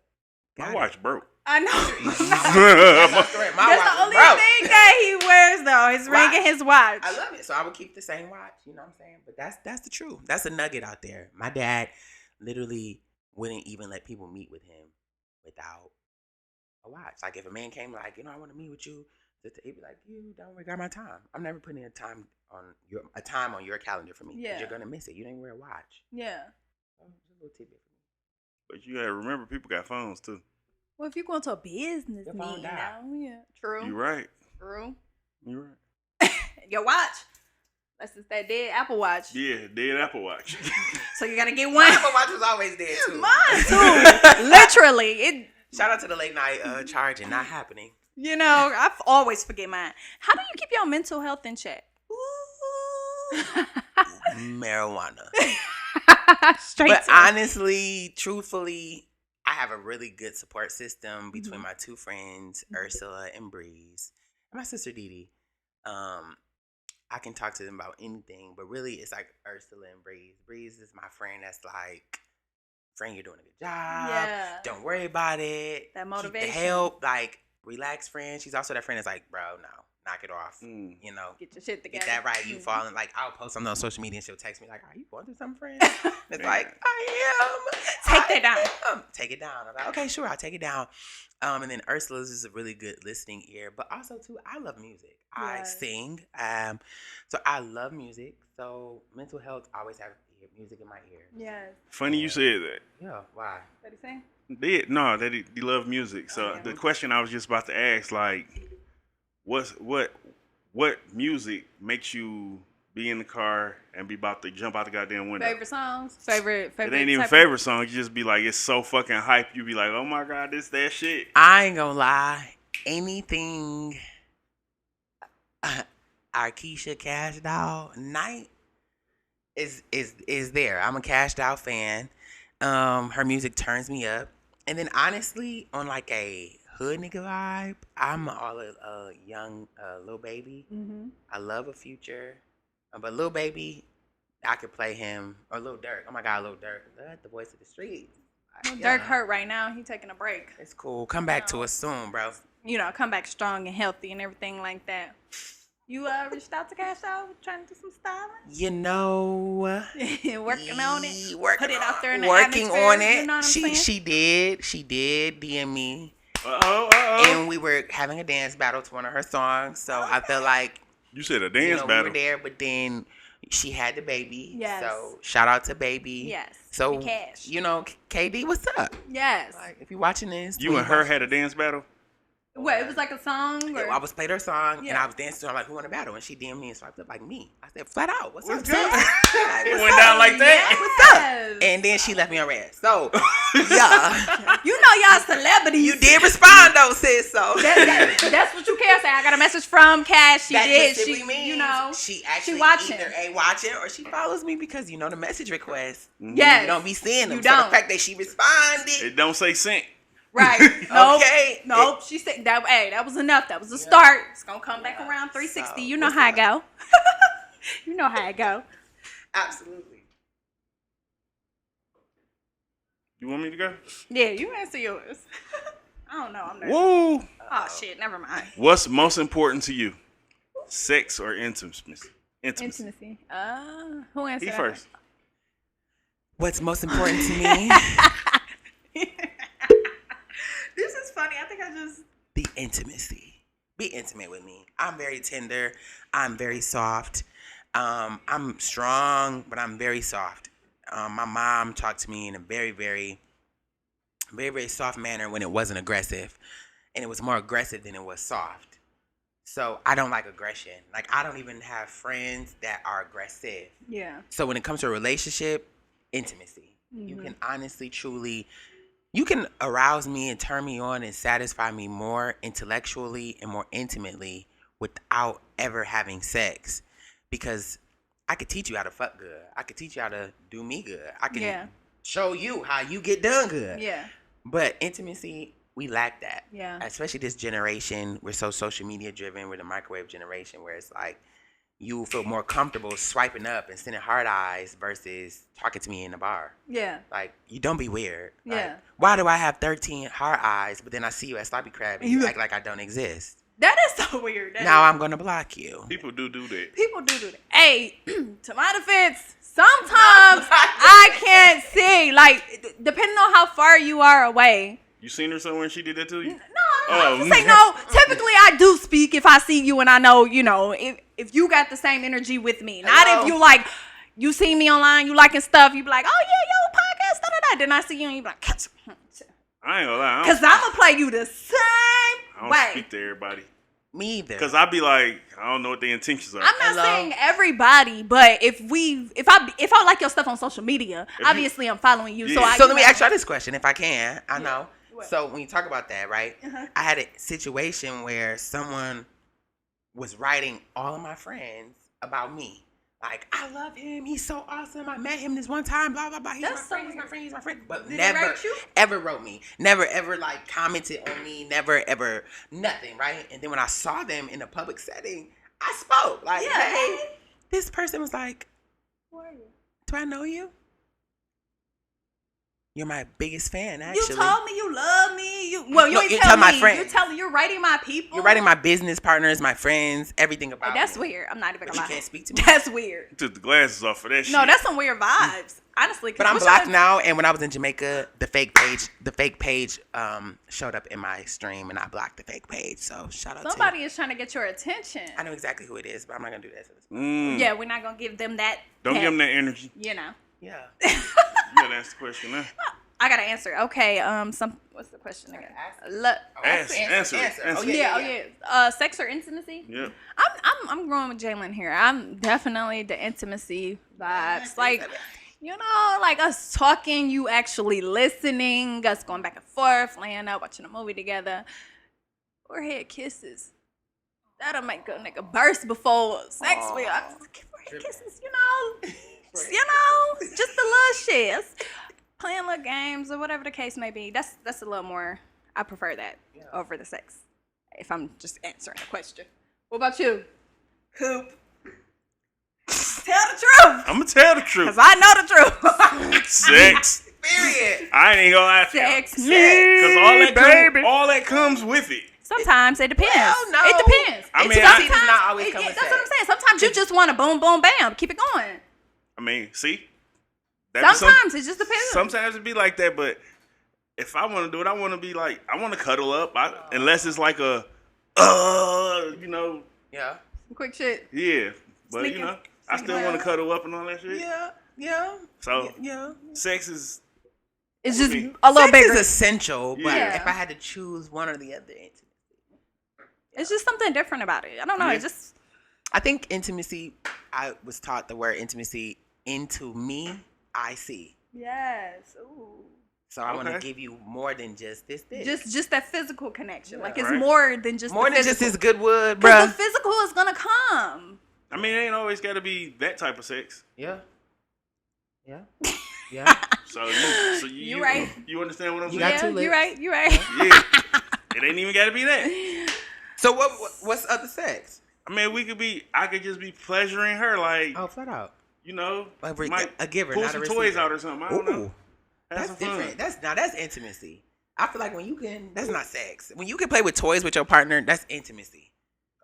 [SPEAKER 3] My
[SPEAKER 1] got
[SPEAKER 3] watch
[SPEAKER 1] it.
[SPEAKER 3] broke.
[SPEAKER 2] I know.
[SPEAKER 1] That's correct. My
[SPEAKER 2] That's
[SPEAKER 1] watch
[SPEAKER 2] the
[SPEAKER 1] was
[SPEAKER 2] only
[SPEAKER 1] broke.
[SPEAKER 2] thing that he wears though. His ring and his watch.
[SPEAKER 1] I love it. So I would keep the same watch. You know what I'm saying? But that's the truth. That's a nugget out there. My dad literally wouldn't even let people meet with him without a watch. Like if a man came like, I want to meet with you, he'd be like, you don't regard my time. I'm never putting a time on your calendar for me.
[SPEAKER 2] Yeah.
[SPEAKER 1] Because you're gonna miss it. You didn't wear a watch.
[SPEAKER 2] Yeah.
[SPEAKER 1] Just a little tidbit for me.
[SPEAKER 3] But you gotta remember, people got phones too.
[SPEAKER 2] Well, if you go into a business
[SPEAKER 1] Your phone
[SPEAKER 2] meeting,
[SPEAKER 1] die.
[SPEAKER 2] yeah, true.
[SPEAKER 3] You right.
[SPEAKER 2] True.
[SPEAKER 3] You right.
[SPEAKER 2] Your watch. That's just that dead Apple Watch.
[SPEAKER 1] Mm-hmm.
[SPEAKER 3] Yeah, dead Apple Watch.
[SPEAKER 2] So you gotta get
[SPEAKER 1] My
[SPEAKER 2] one.
[SPEAKER 1] Apple Watch was always dead too.
[SPEAKER 2] Mine too. Literally, it.
[SPEAKER 1] Shout out to the late night charging, not happening.
[SPEAKER 2] I always forget mine. How do you keep your mental health in check?
[SPEAKER 1] Marijuana.
[SPEAKER 2] Straight
[SPEAKER 1] But
[SPEAKER 2] to
[SPEAKER 1] honestly, truthfully, I have a really good support system between my two friends, Ursula and Breeze, and my sister Dee Dee. I can talk to them about anything, but really it's like Ursula and Breeze. Breeze is my friend that's like, friend, you're doing a good job.
[SPEAKER 2] Yeah.
[SPEAKER 1] Don't worry about it.
[SPEAKER 2] That
[SPEAKER 1] Keep
[SPEAKER 2] motivation.
[SPEAKER 1] the help. Like, relax, friend. She's also that friend that's like, bro, no, knock it off.
[SPEAKER 3] Mm.
[SPEAKER 2] Get your shit together.
[SPEAKER 1] Get that right. You
[SPEAKER 2] Mm.
[SPEAKER 1] falling. Like, I'll post something on social media and she'll text me like, are you going through something, friend? It's like, I am.
[SPEAKER 2] Take that down.
[SPEAKER 1] Take it down. I'm like, okay, sure, I'll take it down. And then Ursula's is a really good listening ear, but also too, I love music. I
[SPEAKER 2] Yes.
[SPEAKER 1] sing. So I love music. So mental health, I always have music in my ears.
[SPEAKER 2] Yes.
[SPEAKER 3] Funny you said that.
[SPEAKER 1] Yeah. Why?
[SPEAKER 2] What you saying?
[SPEAKER 3] That he love music. So
[SPEAKER 2] yeah.
[SPEAKER 3] the question I was just about to ask, like, what music makes you be in the car and be about to jump out the goddamn window?
[SPEAKER 2] Favorite songs? Favorite.
[SPEAKER 3] It ain't even
[SPEAKER 2] type
[SPEAKER 3] favorite song. You just be like, it's so fucking hype. You be like, oh my god, this that shit.
[SPEAKER 1] I ain't gonna lie. Anything Arkesha Cash Doll night is there. I'm a Cash Doll fan. Her music turns me up. And then honestly, on like a hood nigga vibe, I'm all a young Lil Baby.
[SPEAKER 2] Mm-hmm.
[SPEAKER 1] I love a Future. But Lil Baby, I could play him. Or Lil Durk. Oh my god, Lil Durk. The voice of the streets.
[SPEAKER 2] Dirk hurt right now. He taking a break.
[SPEAKER 1] It's cool. Come back to us soon, bro.
[SPEAKER 2] Come back strong and healthy and everything like that. You reached out to Cash Out, trying to do some styling? Working on it. Put it out there in the
[SPEAKER 1] working
[SPEAKER 2] atmosphere,
[SPEAKER 1] on it.
[SPEAKER 2] you know what I'm saying?
[SPEAKER 1] She did DM me,
[SPEAKER 3] Uh-oh.
[SPEAKER 1] and we were having a dance battle to one of her songs. So I felt like
[SPEAKER 3] You said a dance
[SPEAKER 1] we
[SPEAKER 3] battle.
[SPEAKER 1] were there, but then she had the baby.
[SPEAKER 2] Yes.
[SPEAKER 1] So shout out to baby.
[SPEAKER 2] Yes.
[SPEAKER 1] So
[SPEAKER 2] The Cash.
[SPEAKER 1] KD, what's up?
[SPEAKER 2] Yes.
[SPEAKER 1] Like if you're watching this,
[SPEAKER 3] You
[SPEAKER 1] please
[SPEAKER 3] and her
[SPEAKER 1] watch
[SPEAKER 3] had a dance battle?
[SPEAKER 2] What, it was like a song? Or?
[SPEAKER 1] I was playing her song, and
[SPEAKER 2] Yeah.
[SPEAKER 1] I was dancing to her like, who won the battle? And she DM'd me and swiped up like me. I said, flat out, what's
[SPEAKER 3] What's
[SPEAKER 1] up,
[SPEAKER 3] good?
[SPEAKER 1] sis? Like,
[SPEAKER 3] It
[SPEAKER 1] what's
[SPEAKER 3] went
[SPEAKER 1] up?
[SPEAKER 3] down like that?
[SPEAKER 1] What's up?
[SPEAKER 2] Yes.
[SPEAKER 1] And then she left me on red. So, yeah.
[SPEAKER 2] You know y'all celebrities.
[SPEAKER 1] You did respond though, sis. So
[SPEAKER 2] That's what you can say. I got a message from Cash. She
[SPEAKER 1] that
[SPEAKER 2] did.
[SPEAKER 1] just simply
[SPEAKER 2] She,
[SPEAKER 1] means she actually
[SPEAKER 2] watching.
[SPEAKER 1] either ain't watching or she follows me because the message request.
[SPEAKER 2] Yes.
[SPEAKER 1] You don't be seeing them.
[SPEAKER 2] You
[SPEAKER 1] So
[SPEAKER 2] don't.
[SPEAKER 1] the fact that she responded.
[SPEAKER 3] It don't say sent.
[SPEAKER 2] Right. Nope.
[SPEAKER 1] Okay.
[SPEAKER 2] Nope. She said that. Hey, that was enough. That was a start. It's gonna come back around 360.
[SPEAKER 1] So,
[SPEAKER 2] You know
[SPEAKER 1] what's
[SPEAKER 2] how
[SPEAKER 1] up?
[SPEAKER 2] it go. You know how it go.
[SPEAKER 1] Absolutely.
[SPEAKER 3] You want me to go?
[SPEAKER 2] Yeah, you answer yours. I don't know. I'm nervous.
[SPEAKER 3] Woo!
[SPEAKER 2] Oh shit. Never mind.
[SPEAKER 3] What's most important to you? Sex or intimacy?
[SPEAKER 2] Intimacy. Who answered
[SPEAKER 3] He
[SPEAKER 2] that?
[SPEAKER 3] first.
[SPEAKER 1] What's most important to me?
[SPEAKER 2] This is funny. I think I just.
[SPEAKER 1] The intimacy. Be intimate with me. I'm very tender. I'm very soft. I'm strong, but I'm very soft. My mom talked to me in a very, very, very, very soft manner when it wasn't aggressive. And it was more aggressive than it was soft. So I don't like aggression. Like, I don't even have friends that are aggressive.
[SPEAKER 2] Yeah.
[SPEAKER 1] So when it comes to a relationship, intimacy. You can honestly, truly, you can arouse me and turn me on and satisfy me more intellectually and more intimately without ever having sex. Because I could teach you how to fuck good. I could teach you how to do me good. I can show you how you get done good.
[SPEAKER 2] Yeah.
[SPEAKER 1] But intimacy, we lack that.
[SPEAKER 2] Yeah.
[SPEAKER 1] Especially this generation. We're so social media driven. We're the microwave generation where it's like you feel more comfortable swiping up and sending hard eyes versus talking to me in the bar.
[SPEAKER 2] Yeah.
[SPEAKER 1] Like, you don't be weird.
[SPEAKER 2] Yeah.
[SPEAKER 1] Like, why do I have 13 hard eyes, but then I see you at Sloppy Crab and you act like I don't exist?
[SPEAKER 2] That is so weird.
[SPEAKER 1] Now I'm going to block you.
[SPEAKER 3] People do that.
[SPEAKER 2] People do that. Hey, to my defense, sometimes I can't see. Like, depending on how far you are away.
[SPEAKER 3] You seen her somewhere and she did that to you?
[SPEAKER 2] No, I'm just saying no. Typically, I do speak if I see you and I know, if you got the same energy with me. Not if you like, you see me online, you liking stuff, you be like, oh yeah, yo, podcast, da da da. Then I see you and you be like,
[SPEAKER 3] I ain't gonna lie.
[SPEAKER 2] because I'm gonna play you the same
[SPEAKER 3] I don't
[SPEAKER 2] way.
[SPEAKER 3] speak to everybody.
[SPEAKER 1] Me either.
[SPEAKER 3] Because I be like, I don't know what their intentions are.
[SPEAKER 2] I'm not saying everybody, but if I like your stuff on social media,
[SPEAKER 3] If
[SPEAKER 2] obviously I'm following you.
[SPEAKER 3] Yeah.
[SPEAKER 2] So
[SPEAKER 1] let me ask y'all this question, if I can. I know.
[SPEAKER 2] What?
[SPEAKER 1] So when you talk about that, right? I had a situation where someone was writing all of my friends about me. Like, I love him. He's so awesome. I met him this one time. Blah blah blah. He's my friend. He's my friend. He's my friend. But
[SPEAKER 2] Did
[SPEAKER 1] never
[SPEAKER 2] he write you?
[SPEAKER 1] ever wrote me. Never ever like commented on me. Never ever nothing. Right? And then when I saw them in a public setting, I spoke. Like, hey, this person was like,
[SPEAKER 2] Who are you?
[SPEAKER 1] do I know you? You're my biggest fan, actually.
[SPEAKER 2] You told me you love me. You
[SPEAKER 1] No,
[SPEAKER 2] ain't
[SPEAKER 1] you're
[SPEAKER 2] tell
[SPEAKER 1] telling my
[SPEAKER 2] me.
[SPEAKER 1] friends.
[SPEAKER 2] You're writing my people.
[SPEAKER 1] You're writing my business partners, my friends, everything about
[SPEAKER 2] That's
[SPEAKER 1] me.
[SPEAKER 2] weird. I'm not even
[SPEAKER 1] But
[SPEAKER 2] gonna
[SPEAKER 1] you
[SPEAKER 2] lie.
[SPEAKER 1] can't speak to me.
[SPEAKER 2] That's weird.
[SPEAKER 3] Took the glasses off for that shit.
[SPEAKER 2] No, that's some weird vibes. Honestly, 'cause
[SPEAKER 1] But I'm
[SPEAKER 2] what's
[SPEAKER 1] blocked
[SPEAKER 2] your-
[SPEAKER 1] now, and when I was in Jamaica, the fake page showed up in my stream, and I blocked the fake page. So shout out
[SPEAKER 2] Somebody is trying to get your attention.
[SPEAKER 1] I know exactly who it is, but I'm not gonna do that.
[SPEAKER 2] Yeah, we're not gonna give them that.
[SPEAKER 3] Don't give them that energy.
[SPEAKER 2] You know.
[SPEAKER 1] Yeah.
[SPEAKER 3] You gotta ask the question now.
[SPEAKER 2] I gotta answer. Okay. What's the question again?
[SPEAKER 3] Answer it.
[SPEAKER 1] Oh,
[SPEAKER 2] yeah. Sex or intimacy?
[SPEAKER 3] Yep.
[SPEAKER 2] I'm growing with Jalen here. I'm definitely the intimacy vibes. Like, like us talking, you actually listening, us going back and forth, laying out, watching a movie together. Forehead kisses. That'll make a nigga burst before sex. Forehead kisses, just the little shit. Playing little games or whatever the case may be. That's a little more. I prefer that over the sex. If I'm just answering the question. What about you? Coop. Tell the truth.
[SPEAKER 3] I'm gonna tell the truth.
[SPEAKER 2] Cause I know the truth.
[SPEAKER 3] Sex.
[SPEAKER 1] Period.
[SPEAKER 3] I ain't gonna lie to you.
[SPEAKER 2] Sex.
[SPEAKER 3] Cause all that comes with it.
[SPEAKER 2] Sometimes it depends.
[SPEAKER 1] Well, no.
[SPEAKER 2] It depends.
[SPEAKER 3] I mean,
[SPEAKER 1] Intimacy does not always come with
[SPEAKER 2] That's what I'm
[SPEAKER 1] sex.
[SPEAKER 2] saying. Sometimes you just want to boom, boom, bam. Keep it going.
[SPEAKER 3] I mean, see? That be
[SPEAKER 2] Sometimes it just depends.
[SPEAKER 3] Sometimes it be like that, but if I want to do it, I want to be like, I want to cuddle up. Unless it's like a,
[SPEAKER 1] Yeah.
[SPEAKER 2] Quick shit.
[SPEAKER 3] yeah. But,
[SPEAKER 2] Sneaking.
[SPEAKER 3] I still want to cuddle up and all that shit.
[SPEAKER 1] Yeah.
[SPEAKER 3] So,
[SPEAKER 1] Yeah.
[SPEAKER 3] sex is,
[SPEAKER 2] It's just
[SPEAKER 3] Me.
[SPEAKER 2] a little
[SPEAKER 1] Sex
[SPEAKER 2] bigger.
[SPEAKER 1] is essential, but
[SPEAKER 2] Yeah.
[SPEAKER 1] if I had to choose one or the other,
[SPEAKER 2] It's just something different about it. I don't know.
[SPEAKER 3] Yeah.
[SPEAKER 2] It just
[SPEAKER 1] I think intimacy. I was taught the word intimacy. Into me, I see.
[SPEAKER 2] yes. Ooh.
[SPEAKER 1] So I want to
[SPEAKER 3] Okay.
[SPEAKER 1] give you more than just this.
[SPEAKER 2] Just that physical connection. Like it's
[SPEAKER 3] Right.
[SPEAKER 2] more than just
[SPEAKER 1] More
[SPEAKER 2] the
[SPEAKER 1] than just
[SPEAKER 2] physical.
[SPEAKER 1] this good wood,
[SPEAKER 2] Because
[SPEAKER 1] bruh.
[SPEAKER 2] the physical is gonna come.
[SPEAKER 3] I mean, it ain't always got to be that type of sex.
[SPEAKER 1] Yeah. Yeah.
[SPEAKER 3] So
[SPEAKER 2] You right.
[SPEAKER 3] You understand what I'm
[SPEAKER 1] You
[SPEAKER 3] saying?
[SPEAKER 1] got two lips.
[SPEAKER 2] You're right. You're right.
[SPEAKER 3] Yeah. It ain't even got to be that.
[SPEAKER 1] So what's other sex?
[SPEAKER 3] I mean, I could just be pleasuring her, like,
[SPEAKER 1] Oh, flat out.
[SPEAKER 3] might
[SPEAKER 1] A giver,
[SPEAKER 3] pull
[SPEAKER 1] not a
[SPEAKER 3] some
[SPEAKER 1] receiver.
[SPEAKER 3] toys out or something. I don't know.
[SPEAKER 1] Ooh,
[SPEAKER 3] Have
[SPEAKER 1] that's
[SPEAKER 3] some fun.
[SPEAKER 1] different. That's intimacy. I feel like that's not sex. When you can play with toys with your partner, that's intimacy.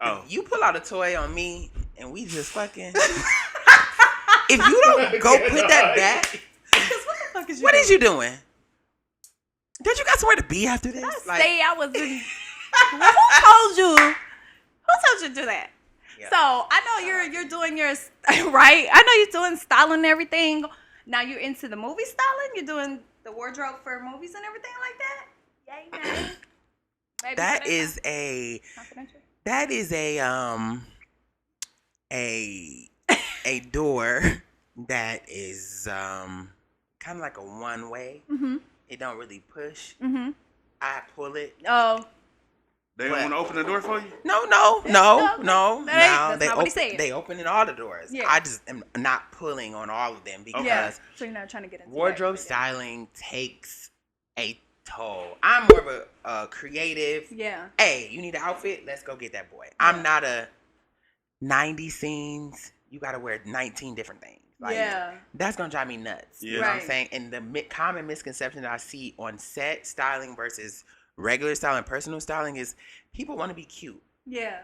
[SPEAKER 3] Oh,
[SPEAKER 1] You pull out a toy on me and we just fucking. If you don't go put that back, what is you doing? Don't you got somewhere to be after this?
[SPEAKER 2] Say I was in Who told you? Who told you to do that?
[SPEAKER 1] Yeah.
[SPEAKER 2] So I know you're doing your right. I know you're doing styling and everything. Now you're into the movie styling. You're doing the wardrobe for movies and everything like that. Yay, yay. Maybe
[SPEAKER 1] That
[SPEAKER 2] for
[SPEAKER 1] is a
[SPEAKER 2] confidential.
[SPEAKER 1] that is a door that is kind of like a one way.
[SPEAKER 2] Mhm.
[SPEAKER 1] It don't really push.
[SPEAKER 2] Mhm.
[SPEAKER 1] I pull it.
[SPEAKER 2] Oh.
[SPEAKER 3] They don't want to open the door for you?
[SPEAKER 1] No.
[SPEAKER 2] That's
[SPEAKER 1] Now
[SPEAKER 2] not what he said.
[SPEAKER 1] they opening all the doors.
[SPEAKER 2] Yeah.
[SPEAKER 1] I just am not pulling on all of them because
[SPEAKER 2] Yeah. So you're not trying to get into
[SPEAKER 1] wardrobe
[SPEAKER 2] that.
[SPEAKER 1] styling takes a toll. I'm more of a creative.
[SPEAKER 2] Yeah.
[SPEAKER 1] Hey, you need an outfit? Let's go get that boy. I'm not a 90 scenes. You got to wear 19 different things. Like,
[SPEAKER 2] yeah.
[SPEAKER 1] That's going to drive me nuts.
[SPEAKER 3] Yeah.
[SPEAKER 1] You know what I'm
[SPEAKER 2] Right.
[SPEAKER 1] saying? And the common misconception that I see on set styling versus regular styling, personal styling is people want to be cute.
[SPEAKER 2] Yeah.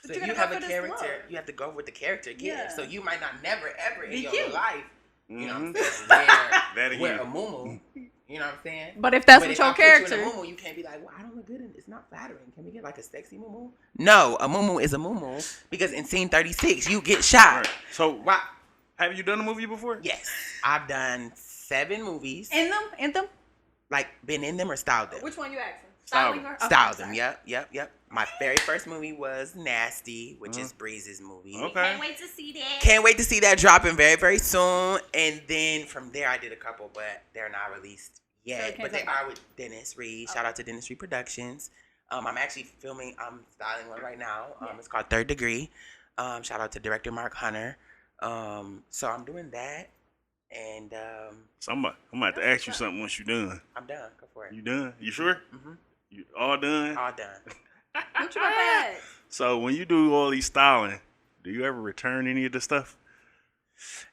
[SPEAKER 1] So
[SPEAKER 2] But
[SPEAKER 1] if
[SPEAKER 2] you're
[SPEAKER 1] you
[SPEAKER 2] gonna
[SPEAKER 1] have
[SPEAKER 2] go
[SPEAKER 1] a
[SPEAKER 2] for this
[SPEAKER 1] character,
[SPEAKER 2] look.
[SPEAKER 1] you have to go with the character gives.
[SPEAKER 2] Yeah.
[SPEAKER 1] So you might not never ever in
[SPEAKER 2] Be
[SPEAKER 1] your
[SPEAKER 2] cute.
[SPEAKER 1] life, you know what I'm
[SPEAKER 3] Mhm.
[SPEAKER 1] saying,
[SPEAKER 3] That
[SPEAKER 1] wear
[SPEAKER 3] again.
[SPEAKER 1] a muumuu. You know what I'm saying?
[SPEAKER 2] But if that's
[SPEAKER 1] But
[SPEAKER 2] what
[SPEAKER 1] if
[SPEAKER 2] your
[SPEAKER 1] I put you in
[SPEAKER 2] character,
[SPEAKER 1] a muumuu, you can't be like, well, I don't look good in it. It's not flattering. Can we get like a sexy muumuu? No, a muumuu is a muumuu because in scene 36 you get shot.
[SPEAKER 3] Right. So,
[SPEAKER 1] Wow.
[SPEAKER 3] have you done a movie before?
[SPEAKER 1] Yes, I've done 7 movies.
[SPEAKER 2] in them.
[SPEAKER 1] Like been in them or styled them.
[SPEAKER 2] Which one you asking?
[SPEAKER 3] Styled
[SPEAKER 2] Styling her?
[SPEAKER 1] Styled
[SPEAKER 2] Okay,
[SPEAKER 1] them.
[SPEAKER 2] sorry.
[SPEAKER 1] Yep. My very first movie was Nasty, which is Breeze's movie.
[SPEAKER 3] Okay.
[SPEAKER 2] Can't wait to see that.
[SPEAKER 1] Can't wait to see that dropping very, very soon. And then from there, I did a couple, but they're not released yet.
[SPEAKER 2] Okay,
[SPEAKER 1] But they
[SPEAKER 2] good.
[SPEAKER 1] are with Dennis Reed. Shout out to Dennis Reed Productions. I'm actually filming. I'm styling one right now. It's called Third Degree. Shout out to director Mark Hunter. So I'm doing that, and
[SPEAKER 3] So I'm about to have to ask you something once you're done.
[SPEAKER 1] I'm done. Go for it.
[SPEAKER 3] You done? You sure?
[SPEAKER 1] Mm-hmm.
[SPEAKER 3] You all done?
[SPEAKER 1] All done.
[SPEAKER 2] What you about to ask?
[SPEAKER 3] So when you do all these styling, do you ever return any of the stuff?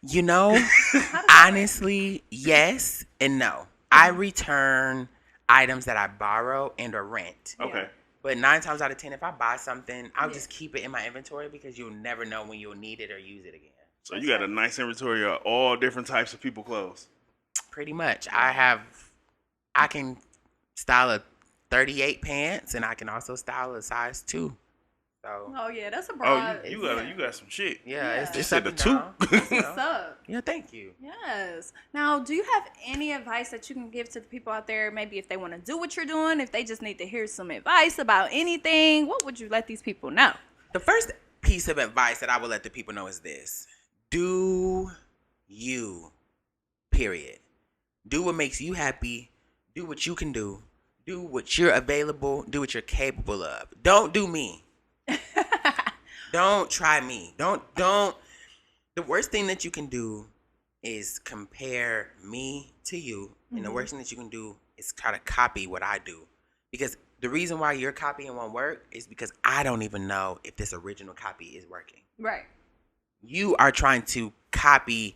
[SPEAKER 1] You know, honestly, yes and no. I return items that I borrow and or rent.
[SPEAKER 3] Okay.
[SPEAKER 1] But 9 times out of 10, if I buy something, I'll
[SPEAKER 2] Yeah.
[SPEAKER 1] just keep it in my inventory because you'll never know when you'll need it or use it again.
[SPEAKER 3] So you got a nice inventory of all different types of people clothes.
[SPEAKER 1] Pretty much. I can style a 38 pants and I can also style a size 2. So,
[SPEAKER 2] Oh yeah, that's a
[SPEAKER 3] Oh,
[SPEAKER 2] broad.
[SPEAKER 3] you got some shit.
[SPEAKER 1] yeah,
[SPEAKER 2] Yeah.
[SPEAKER 1] it's
[SPEAKER 3] You
[SPEAKER 1] up
[SPEAKER 3] said
[SPEAKER 1] and
[SPEAKER 3] a 2.
[SPEAKER 1] down, you
[SPEAKER 2] What's
[SPEAKER 1] know?
[SPEAKER 2] up?
[SPEAKER 1] Yeah, thank you.
[SPEAKER 2] Yes. Now, do you have any advice that you can give to the people out there? Maybe if they want to do what you're doing, if they just need to hear some advice about anything, what would you let these people know?
[SPEAKER 1] The first piece of advice that I will let the people know is this. Do you, period. Do what makes you happy. Do what you can do. Do what you're available. Do what you're capable of. Don't do me. Don't try me. Don't. The worst thing that you can do is compare me to you. And the worst thing that you can do is try to copy what I do. Because the reason why your copying won't work is because I don't even know if this original copy is working.
[SPEAKER 2] Right.
[SPEAKER 1] You are trying to copy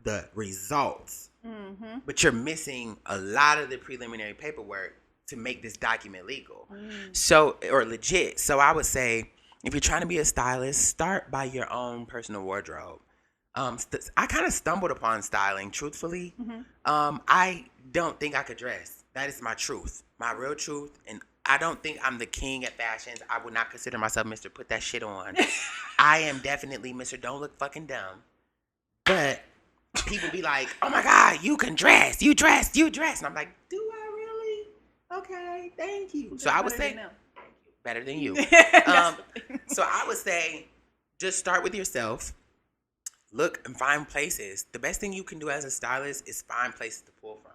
[SPEAKER 1] the results,
[SPEAKER 2] Mm-hmm.
[SPEAKER 1] but you're missing a lot of the preliminary paperwork to make this document legal. So, or legit. So I would say, if you're trying to be a stylist, start by your own personal wardrobe. I kind of stumbled upon styling, truthfully. I don't think I could dress. That is my truth, my real truth. And I don't think I'm the king at fashions. I would not consider myself Mr. Put That Shit On. I am definitely Mr. Don't Look Fucking Dumb. But people be like, oh my God, you can dress. You dress. And I'm like, do I really? Okay, thank you. So I would say, better than you. So I would say, just start with yourself. Look and find places. The best thing you can do as a stylist is find places to pull from.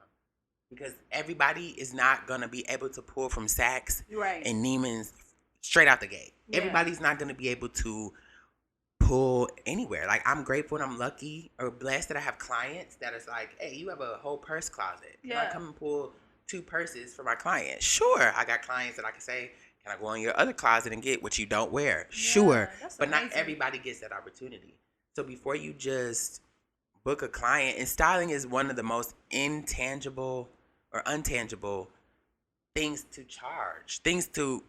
[SPEAKER 1] Because everybody is not going to be able to pull from Saks
[SPEAKER 2] Right.
[SPEAKER 1] and Neiman's straight out the gate.
[SPEAKER 2] Yeah.
[SPEAKER 1] Everybody's not going to be able to pull anywhere. Like, I'm grateful and I'm lucky or blessed that I have clients that is like, hey, you have a whole purse closet. Can I
[SPEAKER 2] Yeah.
[SPEAKER 1] come and pull 2 purses for my client? Sure. I got clients that I can say, can I go in your other closet and get what you don't wear? Sure.
[SPEAKER 2] that's
[SPEAKER 1] But not
[SPEAKER 2] amazing.
[SPEAKER 1] everybody gets that opportunity. So before you just book a client, and styling is one of the most intangible or untangible things to charge, things to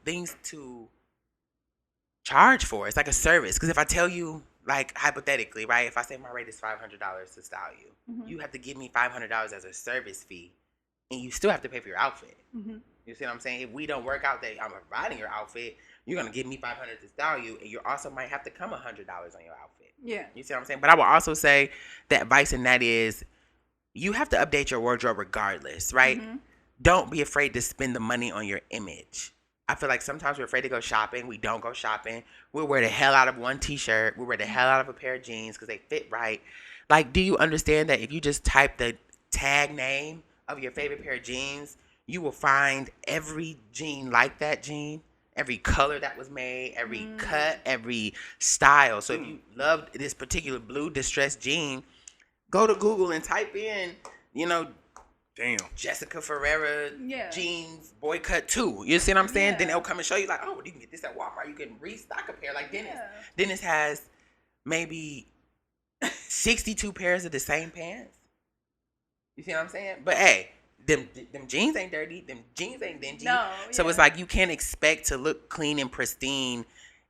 [SPEAKER 1] charge for. It's like a service. Because if I tell you, like, hypothetically, right, if I say my rate is $500 to style you, you have to give me $500 as a service fee, and you still have to pay for your outfit. You see what I'm saying? If we don't work out that I'm providing your outfit, you're gonna give me $500 to style you, and you also might have to come $100 on your outfit.
[SPEAKER 2] Yeah.
[SPEAKER 1] You see what I'm saying? But I will also say the advice in that is you have to update your wardrobe regardless, right?
[SPEAKER 2] Mm-hmm.
[SPEAKER 1] Don't be afraid to spend the money on your image. I feel like sometimes we're afraid to go shopping. We don't go shopping. We'll wear the hell out of one t-shirt. We'll wear the hell out of a pair of jeans because they fit right. Like, do you understand that if you just type the tag name of your favorite pair of jeans, you will find every jean like that jean, every color that was made, every cut, every style. So if you loved this particular blue distressed jean, go to Google and type in,
[SPEAKER 3] Damn.
[SPEAKER 1] Jessica Ferrera
[SPEAKER 2] Yeah.
[SPEAKER 1] jeans boy cut 2. You see what I'm saying?
[SPEAKER 2] Yeah.
[SPEAKER 1] Then they'll come and show you like, oh, you can get this at Walmart. You can restock a pair like Dennis.
[SPEAKER 2] Yeah.
[SPEAKER 1] Dennis has maybe 62 pairs of the same pants. You see what I'm saying? But hey, them jeans ain't dirty. Them jeans ain't dingy.
[SPEAKER 2] No,
[SPEAKER 1] So it's like you can't expect to look clean and pristine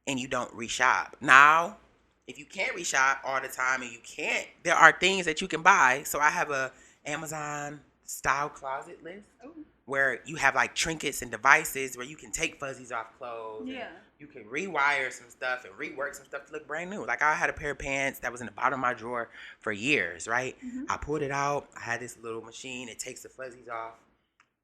[SPEAKER 1] and you don't reshop. Now, if you can't reshop all the time and you can't, there are things that you can buy. So I have a Amazon style closet list where you have like trinkets and devices where you can take fuzzies off clothes.
[SPEAKER 2] Yeah.
[SPEAKER 1] You can rewire some stuff and rework some stuff to look brand new. Like I had a pair of pants that was in the bottom of my drawer for years, right? I pulled it out. I had this little machine. It takes the fuzzies off.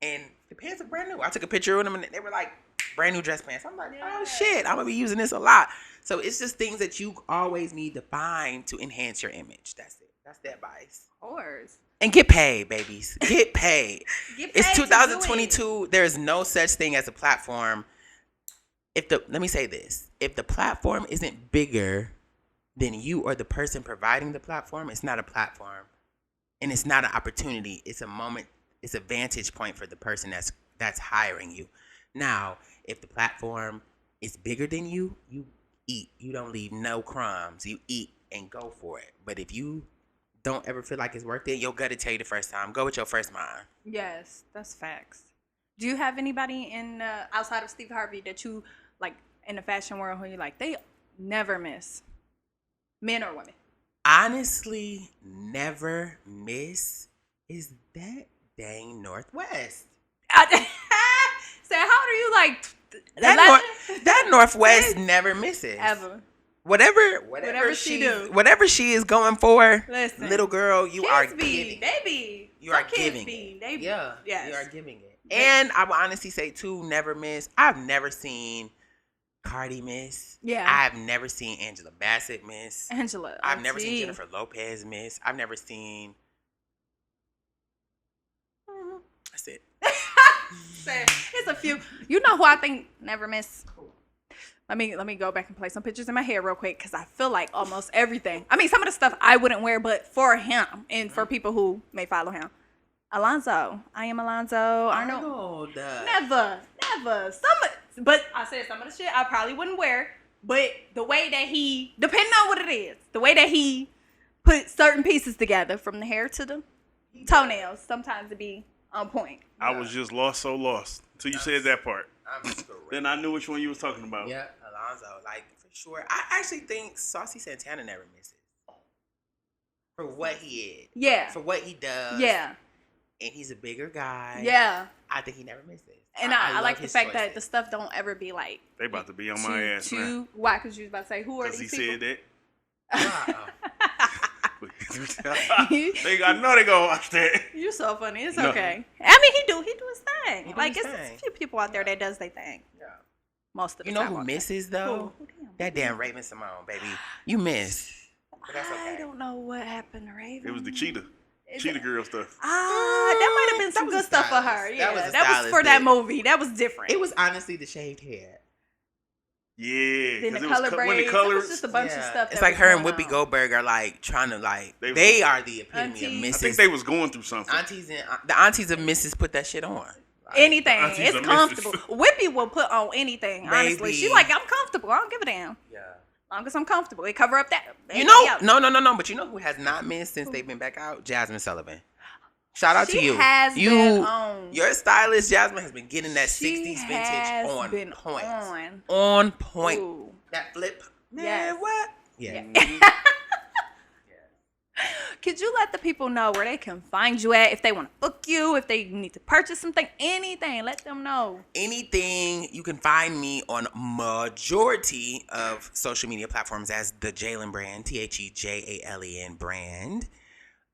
[SPEAKER 1] And the pants are brand new. I took a picture of them and they were like brand new dress pants. I'm like, oh shit, I'm going to be using this a lot. So it's just things that you always need to find to enhance your image. That's it. That's the advice.
[SPEAKER 2] Of course.
[SPEAKER 1] And get paid, babies. Get paid.
[SPEAKER 2] Get paid
[SPEAKER 1] It's
[SPEAKER 2] to do
[SPEAKER 1] 2022. There is no such thing as a platform. Let me say this. If the platform isn't bigger than you or the person providing the platform, it's not a platform. And it's not an opportunity. It's a moment. It's a vantage point for the person that's hiring you. Now, if the platform is bigger than you, you eat. You don't leave no crumbs. You eat and go for it. But if you don't ever feel like it's worth it, your gut will tell you the first time. Go with your first mind.
[SPEAKER 2] Yes, that's facts. Do you have anybody in outside of Steve Harvey that you like in the fashion world who you like they never miss, men or women?
[SPEAKER 1] Honestly, never miss is that dang Northwest.
[SPEAKER 2] So how old are you? Like
[SPEAKER 1] That Northwest never misses
[SPEAKER 2] ever.
[SPEAKER 1] Whatever
[SPEAKER 2] she do.
[SPEAKER 1] whatever she is going for,
[SPEAKER 2] Listen,
[SPEAKER 1] little girl, you
[SPEAKER 2] kids
[SPEAKER 1] are
[SPEAKER 2] be,
[SPEAKER 1] giving.
[SPEAKER 2] baby.
[SPEAKER 1] You are
[SPEAKER 2] Some kids
[SPEAKER 1] giving
[SPEAKER 2] be,
[SPEAKER 1] it.
[SPEAKER 2] They be.
[SPEAKER 1] Yeah,
[SPEAKER 2] Yes.
[SPEAKER 1] you are giving it. And I will honestly say too, never miss. I've never seen Cardi miss.
[SPEAKER 2] Yeah.
[SPEAKER 1] I've never seen Angela Bassett miss.
[SPEAKER 2] Angela.
[SPEAKER 1] I've never seen
[SPEAKER 2] OT.
[SPEAKER 1] Jennifer Lopez miss. I've never seen. That's it.
[SPEAKER 2] It's a few. You know who I think never miss? Let me go back and play some pictures in my head real quick because I feel like almost everything. I mean, some of the stuff I wouldn't wear, but for him and for people who may follow him. Alonzo. I am Alonzo. Arnold. Never. But I said some of the shit I probably wouldn't wear. But the way that he, depending on what it is, the way that he put certain pieces together from the hair to the toenails, sometimes it be on point.
[SPEAKER 3] I was just so lost until you said that part.
[SPEAKER 1] I'm correct.
[SPEAKER 3] Then I knew which one you was talking about.
[SPEAKER 1] Yeah, Alonzo, like for sure. I actually think Saucy Santana never misses for what he is.
[SPEAKER 2] Yeah.
[SPEAKER 1] For what he does.
[SPEAKER 2] Yeah.
[SPEAKER 1] And he's a bigger guy.
[SPEAKER 2] Yeah.
[SPEAKER 1] I think he never misses.
[SPEAKER 2] And I
[SPEAKER 1] love
[SPEAKER 2] like the
[SPEAKER 1] his
[SPEAKER 2] fact that
[SPEAKER 1] choices.
[SPEAKER 2] the stuff don't ever be like
[SPEAKER 3] They about to be on my ass now.
[SPEAKER 2] Why? Because you was about to say, who are
[SPEAKER 3] Because
[SPEAKER 2] these
[SPEAKER 3] he
[SPEAKER 2] people?
[SPEAKER 3] said
[SPEAKER 1] Wow.
[SPEAKER 3] that. I know they gonna watch that.
[SPEAKER 2] You're so funny. It's
[SPEAKER 3] No.
[SPEAKER 2] okay. I mean, he do his thing.
[SPEAKER 1] He do
[SPEAKER 2] Like
[SPEAKER 1] his
[SPEAKER 2] it's
[SPEAKER 1] thing.
[SPEAKER 2] a few people out there that does their thing.
[SPEAKER 1] Yeah.
[SPEAKER 2] Most of the
[SPEAKER 1] You know
[SPEAKER 2] time.
[SPEAKER 1] who
[SPEAKER 2] okay.
[SPEAKER 1] misses though?
[SPEAKER 2] Who? Damn.
[SPEAKER 1] That damn Raven Simone, baby. You miss. But that's
[SPEAKER 2] I
[SPEAKER 1] okay.
[SPEAKER 2] don't know what happened to Raven.
[SPEAKER 3] It was the cheetah
[SPEAKER 2] Is
[SPEAKER 3] cheetah
[SPEAKER 2] it-
[SPEAKER 3] girl stuff.
[SPEAKER 2] That might have been some
[SPEAKER 1] was
[SPEAKER 2] good
[SPEAKER 1] a
[SPEAKER 2] stuff for her.
[SPEAKER 1] stylist.
[SPEAKER 2] Yeah,
[SPEAKER 1] That was a
[SPEAKER 2] that was
[SPEAKER 1] stylist
[SPEAKER 2] for that
[SPEAKER 1] that-
[SPEAKER 2] movie. That was different.
[SPEAKER 1] It was honestly the shaved hair.
[SPEAKER 3] Yeah,
[SPEAKER 2] then the
[SPEAKER 3] 'cause it
[SPEAKER 2] color
[SPEAKER 3] was when
[SPEAKER 2] braids.
[SPEAKER 3] the
[SPEAKER 2] It
[SPEAKER 3] colors.
[SPEAKER 2] was just a bunch of stuff.
[SPEAKER 1] It's
[SPEAKER 2] that
[SPEAKER 1] like
[SPEAKER 2] was
[SPEAKER 1] her and
[SPEAKER 2] going
[SPEAKER 1] Whoopi
[SPEAKER 2] on.
[SPEAKER 1] Goldberg are like trying to like.
[SPEAKER 3] They-
[SPEAKER 1] They are the epitome
[SPEAKER 2] Auntie.
[SPEAKER 1] of
[SPEAKER 3] I
[SPEAKER 1] misses.
[SPEAKER 3] think they was going through something.
[SPEAKER 1] Aunties and the aunties of misses put that shit on. Like,
[SPEAKER 2] Anything.
[SPEAKER 3] Aunties
[SPEAKER 2] It's
[SPEAKER 3] are
[SPEAKER 2] comfortable.
[SPEAKER 3] misses.
[SPEAKER 2] Whippy will put on anything, honestly.
[SPEAKER 1] Baby.
[SPEAKER 2] She like, I'm comfortable. I don't give a damn.
[SPEAKER 1] Yeah.
[SPEAKER 2] As long as I'm comfortable. It cover up that.
[SPEAKER 1] You know,
[SPEAKER 2] else.
[SPEAKER 1] no. But you know who has not missed since they've been back out? Jasmine Sullivan. Shout out to
[SPEAKER 2] She
[SPEAKER 1] you.
[SPEAKER 2] has been on.
[SPEAKER 1] Your stylist Jasmine has been getting that
[SPEAKER 2] She
[SPEAKER 1] 60s
[SPEAKER 2] has
[SPEAKER 1] vintage on
[SPEAKER 2] been
[SPEAKER 1] point.
[SPEAKER 2] on.
[SPEAKER 1] On point.
[SPEAKER 2] Ooh.
[SPEAKER 1] That flip. Man,
[SPEAKER 2] Yes.
[SPEAKER 1] what? Yeah.
[SPEAKER 2] Yeah. could you let the people know where they can find you at if they want to book you, if they need to purchase something, anything? Let them know.
[SPEAKER 1] Anything, you can find me on majority of social media platforms as the Jalen brand, TheJalen brand.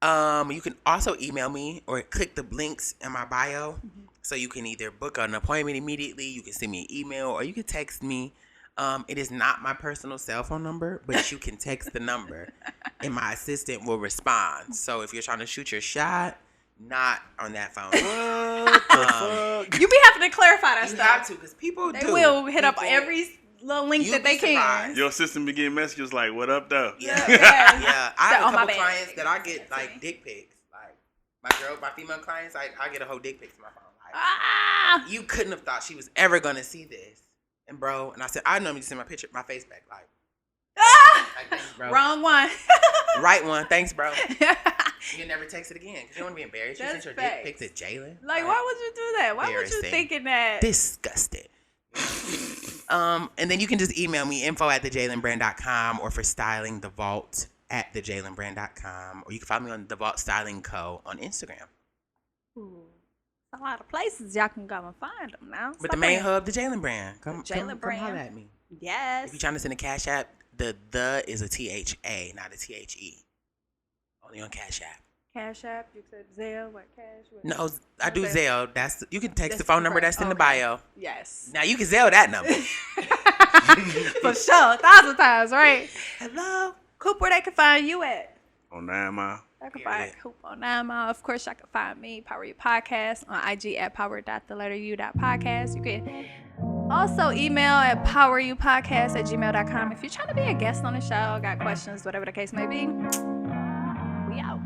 [SPEAKER 1] You can also email me or click the links in my bio. So you can either book an appointment immediately, you can send me an email, or you can text me. It is not my personal cell phone number, but you can text the number and my assistant will respond. So if you're trying to shoot your shot, not on that phone.
[SPEAKER 3] What the fuck?
[SPEAKER 2] You be having to clarify that
[SPEAKER 1] You
[SPEAKER 2] stuff.
[SPEAKER 1] have to, because people
[SPEAKER 2] They will hit up every little link
[SPEAKER 1] You'd
[SPEAKER 2] that they
[SPEAKER 1] be surprised.
[SPEAKER 2] can.
[SPEAKER 3] Your assistant be getting messages like, "What up, though?"
[SPEAKER 1] Yeah,
[SPEAKER 2] Yeah.
[SPEAKER 1] yeah. I have
[SPEAKER 2] Oh,
[SPEAKER 1] a
[SPEAKER 2] my
[SPEAKER 1] couple
[SPEAKER 2] bad.
[SPEAKER 1] clients that I get like dick pics. Like my female clients, I get a whole dick pics in my phone. Like,
[SPEAKER 2] Ah!
[SPEAKER 1] you couldn't have thought she was ever gonna see this. And bro, and I said, I normally send my face back. Like thanks, bro.
[SPEAKER 2] Wrong one.
[SPEAKER 1] Right one. Thanks, bro. You never text it again because you don't want to be embarrassed. You
[SPEAKER 2] That's
[SPEAKER 1] sent your dick pic to Jalen.
[SPEAKER 2] Like, why would you do that? Why would you
[SPEAKER 1] Embarrassing.
[SPEAKER 2] thinking that?
[SPEAKER 1] Disgusted. And then you can just email me info@thejalenbrand.com or for styling the vault at thejalenbrand.com, or you can find me on the Vault Styling Co. on Instagram.
[SPEAKER 2] Ooh, a lot of places y'all can go and find them now.
[SPEAKER 1] But the main hub, the Jalen brand. Come
[SPEAKER 2] Jalen brand.
[SPEAKER 1] holler at me.
[SPEAKER 2] Yes.
[SPEAKER 1] If you're trying to send a Cash App, the is a THA, not a THE. Only on Cash App.
[SPEAKER 2] Cash App, you said Zelle, what cash? What?
[SPEAKER 1] No, I do
[SPEAKER 2] Okay.
[SPEAKER 1] Zelle. You can text
[SPEAKER 2] That's
[SPEAKER 1] the phone number
[SPEAKER 2] right.
[SPEAKER 1] that's in the
[SPEAKER 2] Okay.
[SPEAKER 1] bio.
[SPEAKER 2] Yes.
[SPEAKER 1] Now you can Zelle that number.
[SPEAKER 2] For sure, 1,000 times, right?
[SPEAKER 1] Hello.
[SPEAKER 2] Coop, where they can find you at?
[SPEAKER 3] On 9 Mile.
[SPEAKER 2] I can
[SPEAKER 1] Period.
[SPEAKER 2] find Coop on 9 Mile. Of course, y'all can find me, Power You Podcast, on IG at power.the-u.podcast. You can also email at poweryoupodcast@gmail.com if you're trying to be a guest on the show, got questions, whatever the case may be. We out.